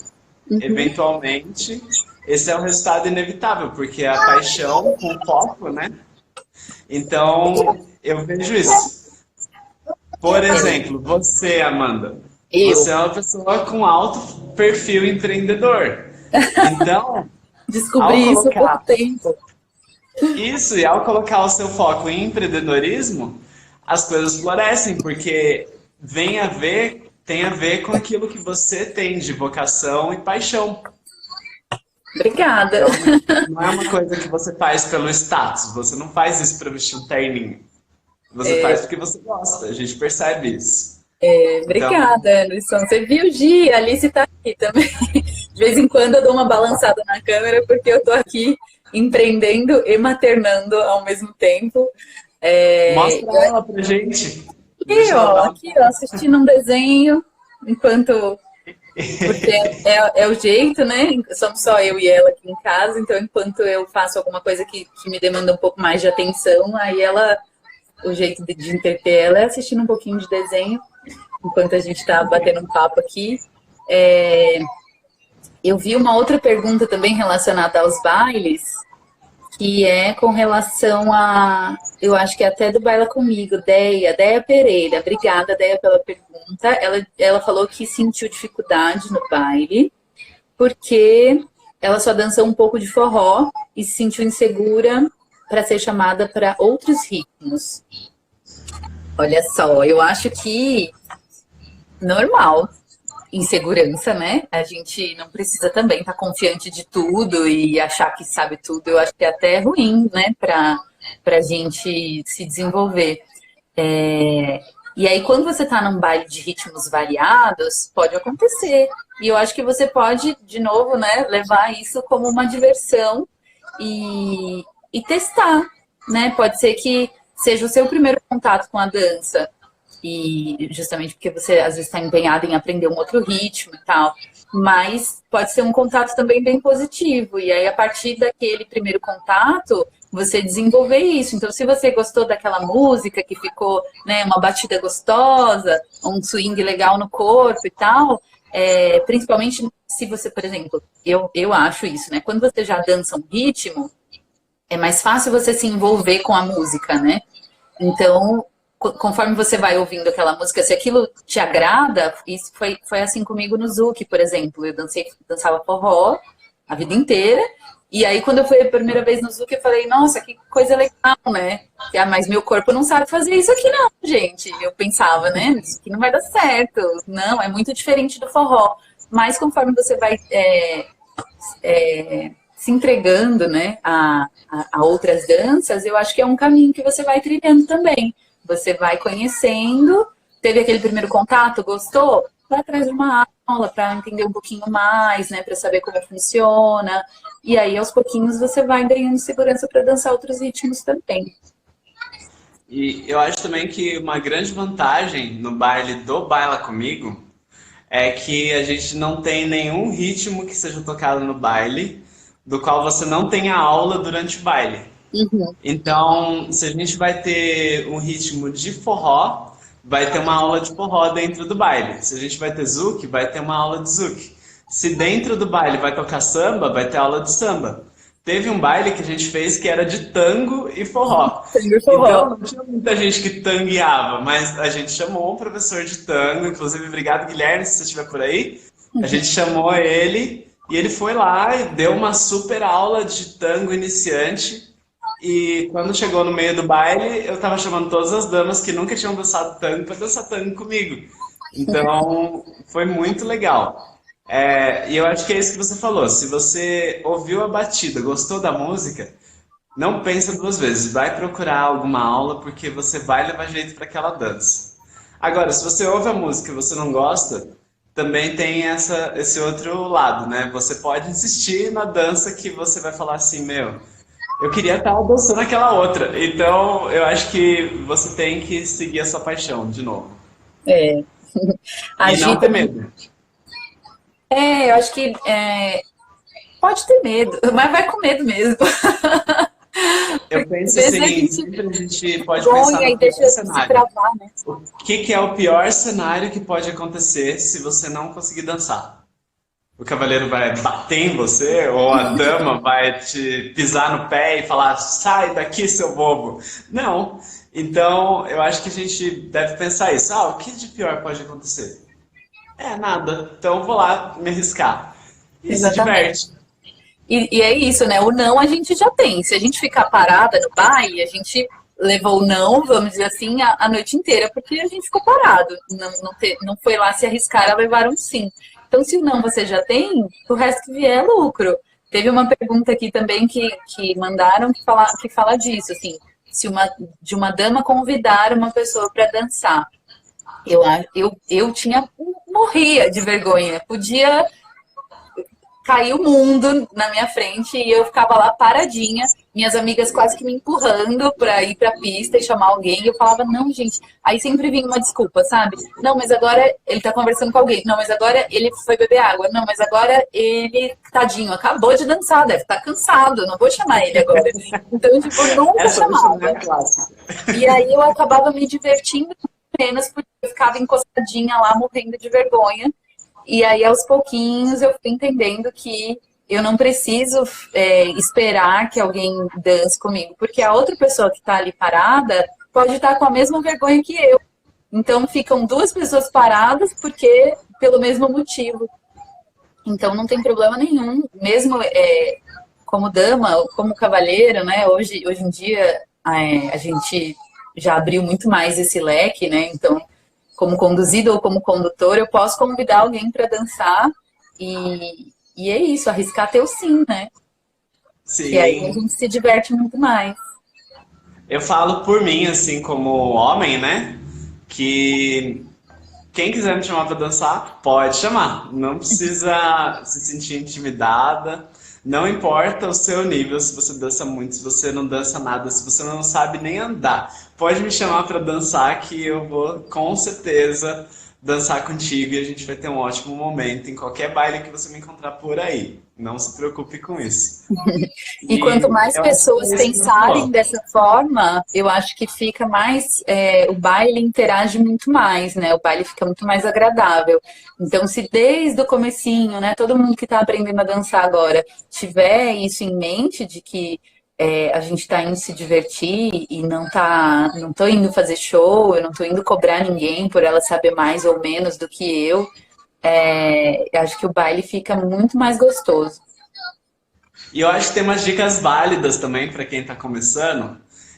Eventualmente, esse é o resultado inevitável, porque é a paixão com foco, né? Então, eu vejo isso. Por exemplo, você, Amanda, Eu você é uma pessoa com alto perfil empreendedor. Então, ao descobri isso há pouco colocar tempo. isso e ao colocar o seu foco em empreendedorismo, as coisas florescem, porque tem a ver com aquilo que você tem de vocação e paixão. Obrigada. Então, não é uma coisa que você faz pelo status, você não faz isso para vestir um terninho. Você faz porque você gosta, a gente percebe isso. Então, Obrigada, Anderson. Você viu, Gi? A Alice tá aqui também. De vez em quando eu dou uma balançada na câmera porque eu tô aqui empreendendo e maternando ao mesmo tempo. Mostra ela pra gente. Aqui, Deixa ela ó, dar aqui, ó, assistindo um desenho, enquanto... Porque é o jeito, né? Somos só eu e ela aqui em casa, então enquanto eu faço alguma coisa que me demanda um pouco mais de atenção, aí ela, o jeito de entreter ela é assistindo um pouquinho de desenho, enquanto a gente tá batendo um papo aqui. Eu vi uma outra pergunta também relacionada aos bailes, que é com relação a, eu acho que é até do Baila Comigo, Deia Pereira. Obrigada, Deia, pela pergunta. Ela falou que sentiu dificuldade no baile, porque ela só dançou um pouco de forró e se sentiu insegura para ser chamada para outros ritmos. Olha só, eu acho que normal. Insegurança, né? A gente não precisa também estar confiante de tudo e achar que sabe tudo. Eu acho que é até ruim, né? Para a gente se desenvolver. E aí, quando você está num baile de ritmos variados, pode acontecer. E eu acho que você pode, de novo, né, levar isso como uma diversão e testar, né? Pode ser que seja o seu primeiro contato com a dança. E justamente porque você às vezes está empenhado em aprender um outro ritmo e tal, mas pode ser um contato também bem positivo, e aí a partir daquele primeiro contato, você desenvolver isso. Então, se você gostou daquela música que ficou, né, uma batida gostosa, um swing legal no corpo e tal, principalmente se você, por exemplo, eu acho isso, né, quando você já dança um ritmo, é mais fácil você se envolver com a música, né? Então, conforme você vai ouvindo aquela música, se aquilo te agrada, isso foi assim comigo no Zouk, por exemplo. Eu dançava forró a vida inteira, e aí quando eu fui a primeira vez no Zouk, eu falei, nossa, que coisa legal, né? Mas meu corpo não sabe fazer isso aqui não, gente. Eu pensava, né, isso aqui não vai dar certo. Não, é muito diferente do forró. Mas conforme você vai se entregando, né, a outras danças, eu acho que é um caminho que você vai trilhando também. Você vai conhecendo, teve aquele primeiro contato, gostou? Vai atrás de uma aula para entender um pouquinho mais, né, para saber como funciona. E aí, aos pouquinhos, você vai ganhando segurança para dançar outros ritmos também. E eu acho também que uma grande vantagem no baile do Baila Comigo é que a gente não tem nenhum ritmo que seja tocado no baile do qual você não tenha aula durante o baile. Uhum. Então, se a gente vai ter um ritmo de forró, vai ter uma aula de forró dentro do baile. Se a gente vai ter zouk, vai ter uma aula de zouk. Se dentro do baile vai tocar samba, vai ter aula de samba. Teve um baile que a gente fez que era de tango e forró. Tango e Então, forró. não tinha muita gente que tangueava, mas a gente chamou um professor de tango, inclusive, obrigado, Guilherme, se você estiver por aí. A gente chamou ele e ele foi lá e deu uma super aula de tango iniciante. E quando chegou no meio do baile, eu tava chamando todas as damas que nunca tinham dançado tango para dançar tango comigo. Então, foi muito legal. E eu acho que é isso que você falou. Se você ouviu a batida, gostou da música, não pensa duas vezes. Vai procurar alguma aula porque você vai levar jeito para aquela dança. Agora, se você ouve a música e você não gosta, também tem esse outro lado, né? Você pode insistir na dança que você vai falar assim, meu, eu queria estar dançando aquela outra. Então, eu acho que você tem que seguir a sua paixão de novo. É. E não ter Agita. medo. Eu acho que pode ter medo, mas vai com medo mesmo. Eu Porque às penso vezes a assim, gente sempre a gente pode pensar sonha no e pior deixa se cenário. travar, né? O que é o pior cenário que pode acontecer se você não conseguir dançar? O cavaleiro vai bater em você, ou a dama vai te pisar no pé e falar, sai daqui, seu bobo. Não. Então, eu acho que a gente deve pensar isso. O que de pior pode acontecer? Nada. Então, eu vou lá me arriscar. E se Exatamente. diverte. E é isso, né? O não a gente já tem. Se a gente ficar parada no baile, a gente levou o não, vamos dizer assim, a noite inteira, porque a gente ficou parado. Não foi lá se arriscar a levar um sim. Então, se o não você já tem, o resto que vier é lucro. Teve uma pergunta aqui também que mandaram que fala disso, assim, de uma dama convidar uma pessoa para dançar. Eu morria de vergonha. Podia cair o mundo na minha frente e eu ficava lá paradinha, minhas amigas quase que me empurrando pra ir pra pista e chamar alguém, e eu falava, não, gente, aí sempre vinha uma desculpa, sabe? Não, mas agora ele tá conversando com alguém, não, mas agora ele foi beber água, não, mas agora ele, tadinho, acabou de dançar, deve estar cansado, não vou chamar ele agora. Então, tipo, eu nunca chamava. E aí eu acabava me divertindo apenas porque eu ficava encostadinha lá, morrendo de vergonha. E aí, aos pouquinhos, eu fui entendendo que eu não preciso esperar que alguém dance comigo, porque a outra pessoa que está ali parada pode estar com a mesma vergonha que eu. Então, ficam duas pessoas paradas porque pelo mesmo motivo. Então, não tem problema nenhum. Mesmo como dama, ou como cavalheiro, né? Hoje em dia, a gente já abriu muito mais esse leque, né? Então, como conduzido ou como condutor, eu posso convidar alguém para dançar e é isso, arriscar teu sim, né? Sim. E aí a gente se diverte muito mais. Eu falo por mim, assim, como homem, né? Que quem quiser me chamar para dançar, pode chamar. Não precisa se sentir intimidada. Não importa o seu nível, se você dança muito, se você não dança nada, se você não sabe nem andar. Pode me chamar para dançar que eu vou com certeza dançar contigo e a gente vai ter um ótimo momento em qualquer baile que você me encontrar por aí. Não se preocupe com isso. E quanto mais eu acho pessoas que é isso que pensarem falou. dessa forma, eu acho que fica mais. O baile interage muito mais, né? O baile fica muito mais agradável. Então, se desde o comecinho, né, todo mundo que está aprendendo a dançar agora tiver isso em mente, de que a gente está indo se divertir e não tô indo fazer show, eu não tô indo cobrar ninguém por ela saber mais ou menos do que eu. Eu acho que o baile fica muito mais gostoso. E eu acho que tem umas dicas válidas também para quem está começando,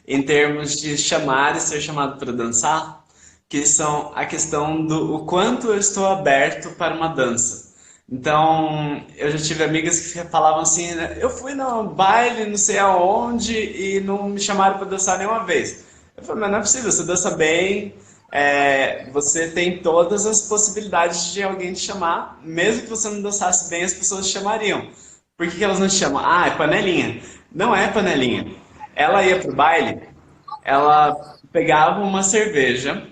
em termos de chamar e ser chamado para dançar, que são a questão do o quanto eu estou aberto para uma dança. Então, eu já tive amigas que falavam assim, né, eu fui no baile, não sei aonde, e não me chamaram para dançar nenhuma vez. Eu falei, mas não é possível, você dança bem, você tem todas as possibilidades de alguém te chamar, mesmo que você não dançasse bem, as pessoas te chamariam. Por que que elas não te chamam? Ah, é panelinha. Não é panelinha. Ela ia pro baile, ela pegava uma cerveja,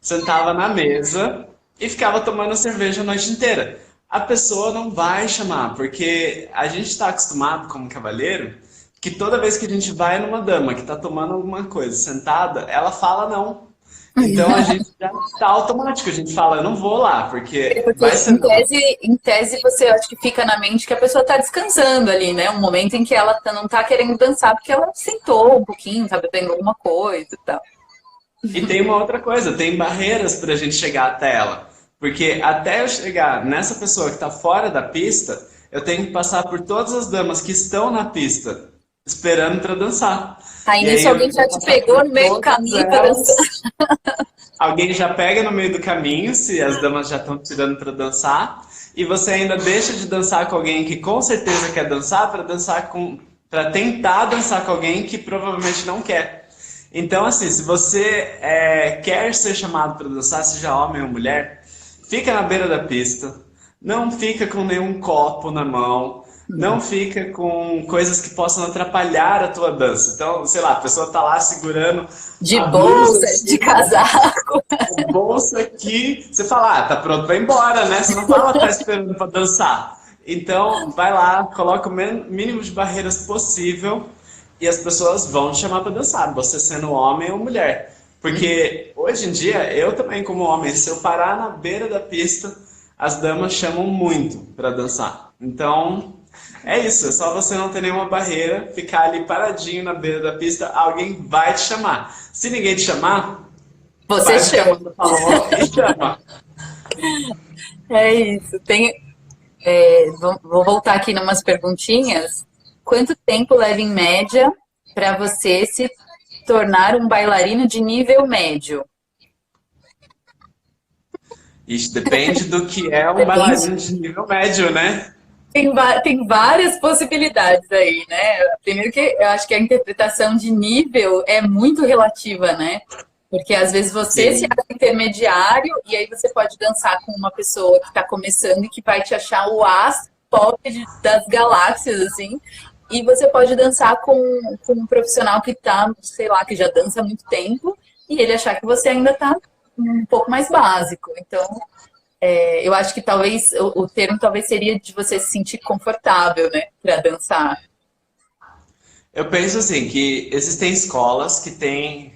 sentava na mesa e ficava tomando cerveja a noite inteira. A pessoa não vai chamar, porque a gente está acostumado como cavalheiro que toda vez que a gente vai numa dama que está tomando alguma coisa sentada, ela fala não. Então a gente já está automático, a gente fala, eu não vou lá, porque Porque vai ser não. em tese você acho que fica na mente que a pessoa está descansando ali, né? Um momento em que ela não está querendo dançar porque ela sentou um pouquinho, tá bebendo alguma coisa e tal. E tem uma outra coisa, tem barreiras para a gente chegar até ela. Porque até eu chegar nessa pessoa que está fora da pista, eu tenho que passar por todas as damas que estão na pista, esperando para dançar. Aí E aí nisso eu alguém tenho já que te passar pegou por no meio do todas caminho para dançar. elas. Alguém já pega no meio do caminho, se as damas já estão tirando para dançar, e você ainda deixa de dançar com alguém que com certeza quer dançar para tentar dançar com alguém que provavelmente não quer. Então, assim, se você quer ser chamado para dançar, seja homem ou mulher, fica na beira da pista, não fica com nenhum copo na mão, não fica com coisas que possam atrapalhar a tua dança. Então, sei lá, a pessoa tá lá segurando De a blusa bolsa, de assim, casaco. a bolsa aqui, você fala, tá pronto pra ir embora, né? Você não fala, tá esperando pra dançar. Então, vai lá, coloca o mínimo de barreiras possível e as pessoas vão te chamar pra dançar, você sendo homem ou mulher. Porque hoje em dia, eu também como homem, se eu parar na beira da pista, as damas chamam muito pra dançar. Então, é isso, é só você não ter nenhuma barreira, ficar ali paradinho na beira da pista, alguém vai te chamar. Se ninguém te chamar, Você vai no que a chama. Amanda falou e chama. É isso. Vou voltar aqui numas perguntinhas. Quanto tempo leva em média para você se tornar um bailarino de nível médio? Isso depende do que é um Depende. bailarino de nível médio, né? Tem várias possibilidades aí, né? Primeiro que eu acho que a interpretação de nível é muito relativa, né? Porque às vezes você se Sim. acha intermediário e aí você pode dançar com uma pessoa que está começando e que vai te achar o as pop das galáxias, assim. E você pode dançar com um profissional que tá, sei lá, que já dança há muito tempo, e ele achar que você ainda tá um pouco mais básico. Então, eu acho que talvez o termo talvez seria de você se sentir confortável, né, para dançar. Eu penso assim, que existem escolas que têm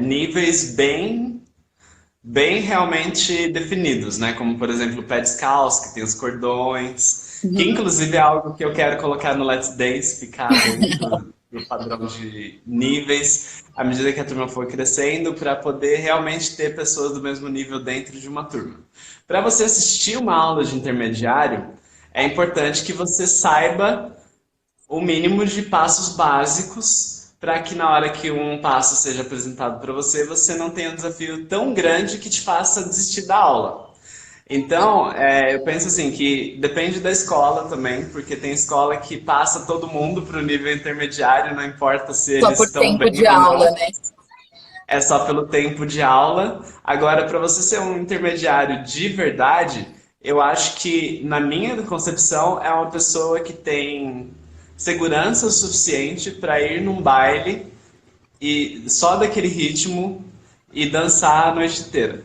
níveis bem realmente definidos, né? Como, por exemplo, o pé descalço, que tem os cordões, que Uhum. inclusive é algo que eu quero colocar no Let's Dance, ficar dentro do padrão de níveis, à medida que a turma for crescendo, para poder realmente ter pessoas do mesmo nível dentro de uma turma. Para você assistir uma aula de intermediário, é importante que você saiba o mínimo de passos básicos para que na hora que um passo seja apresentado para você, você não tenha um desafio tão grande que te faça desistir da aula. Então, eu penso assim que depende da escola também, porque tem escola que passa todo mundo para o nível intermediário, não importa se Só eles por estão tempo bem de ou aula, não, né? é só pelo tempo de aula. Agora, para você ser um intermediário de verdade, eu acho que, na minha concepção, é uma pessoa que tem segurança o suficiente para ir num baile e só daquele ritmo e dançar a noite inteira.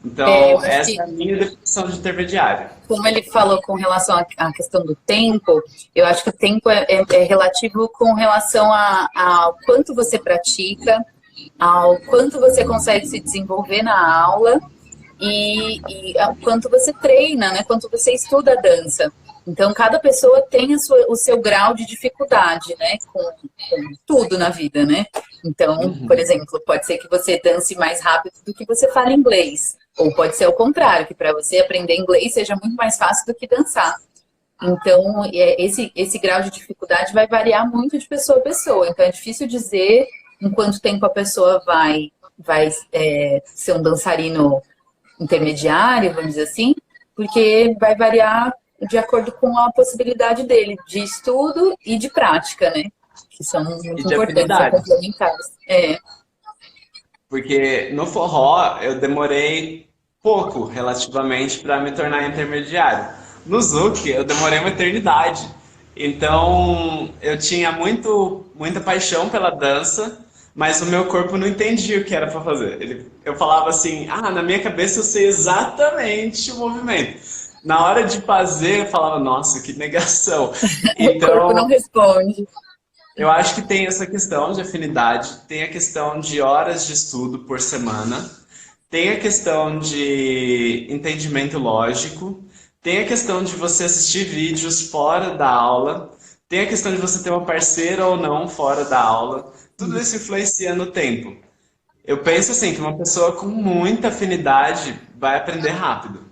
Eu Então, acho essa que é a minha definição de intermediário. como ele falou com relação à questão do tempo, eu acho que o tempo é relativo com relação ao quanto você pratica, ao quanto você consegue se desenvolver na aula e ao quanto você treina, né? Quanto você estuda a dança. Então, cada pessoa tem o seu grau de dificuldade, né? Com tudo na vida, né? Então, por Uhum. exemplo, pode ser que você dance mais rápido do que você fala inglês. Ou pode ser o contrário, que para você aprender inglês seja muito mais fácil do que dançar. Então, esse grau de dificuldade vai variar muito de pessoa a pessoa. Então, é difícil dizer em quanto tempo a pessoa vai ser um dançarino intermediário, vamos dizer assim, porque vai variar de acordo com a possibilidade dele de estudo e de prática, né? Que são E muito de importantes, são afinidade. complementares. Porque no forró eu demorei pouco relativamente para me tornar intermediário. No Zouk eu demorei uma eternidade. Então eu tinha muita paixão pela dança, mas o meu corpo não entendia o que era para fazer. Eu falava assim, na minha cabeça eu sei exatamente o movimento. Na hora de fazer, eu falava, nossa, que negação. O corpo não Então, responde. eu acho que tem essa questão de afinidade, tem a questão de horas de estudo por semana, tem a questão de entendimento lógico, tem a questão de você assistir vídeos fora da aula, tem a questão de você ter uma parceira ou não fora da aula. Tudo isso influencia no tempo. Eu penso assim que uma pessoa com muita afinidade vai aprender rápido.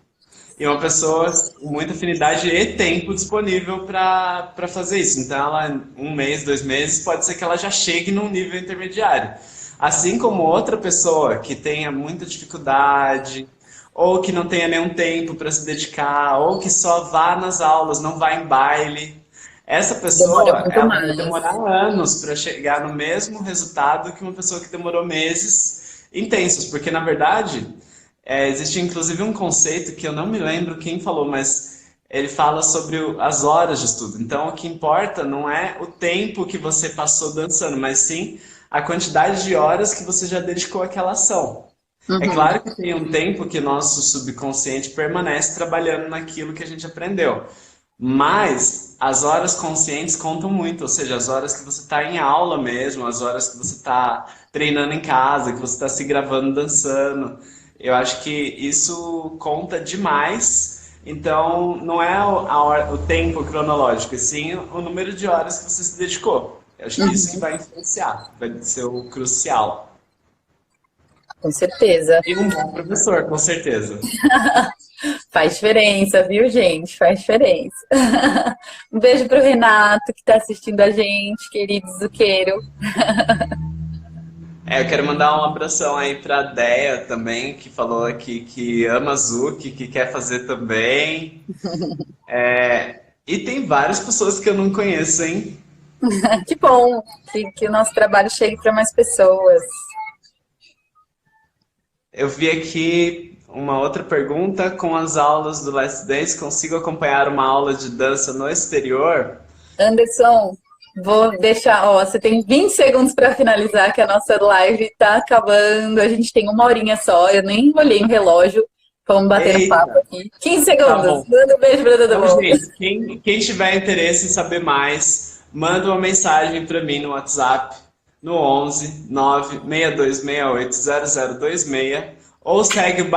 E uma pessoa com muita afinidade e tempo disponível para fazer isso. Então, ela, um mês, 2 meses, pode ser que ela já chegue num nível intermediário. Assim como outra pessoa que tenha muita dificuldade, ou que não tenha nenhum tempo para se dedicar, ou que só vá nas aulas, não vá em baile. Essa Demora pessoa, muito ela vai mais. demorar anos para chegar no mesmo resultado que uma pessoa que demorou meses intensos, porque na verdade existe inclusive um conceito que eu não me lembro quem falou, mas ele fala sobre as horas de estudo. Então, o que importa não é o tempo que você passou dançando, mas sim a quantidade de horas que você já dedicou àquela ação. É Uhum. claro que tem um tempo que nosso subconsciente permanece trabalhando naquilo que a gente aprendeu. Mas as horas conscientes contam muito, ou seja, as horas que você está em aula mesmo, as horas que você está treinando em casa, que você está se gravando dançando. Eu acho que isso conta demais. Então, não é o tempo cronológico, e sim o número de horas que você se dedicou. Eu acho que isso que vai influenciar, vai ser o crucial. Com certeza. E um bom professor, com certeza. Faz diferença, viu, gente? Faz diferença. Um beijo pro Renato que tá assistindo a gente, querido Zuqueiro. Eu quero mandar um abração aí pra Déia também, que falou aqui que ama Zuki, que quer fazer também. E tem várias pessoas que eu não conheço, hein? Que bom que o nosso trabalho chegue para mais pessoas. Eu vi aqui uma outra pergunta. Com as aulas do Let's Dance, consigo acompanhar uma aula de dança no exterior? Anderson, vou deixar, ó, você tem 20 segundos para finalizar, que a nossa live tá acabando. A gente tem 1 horinha só, eu nem olhei no relógio. Vamos bater no papo Eita, aqui. 15 tá segundos. bom. Manda um beijo para todo Então, mundo. gente, quem tiver interesse em saber mais, manda uma mensagem para mim no WhatsApp, no 11 962680026, ou segue o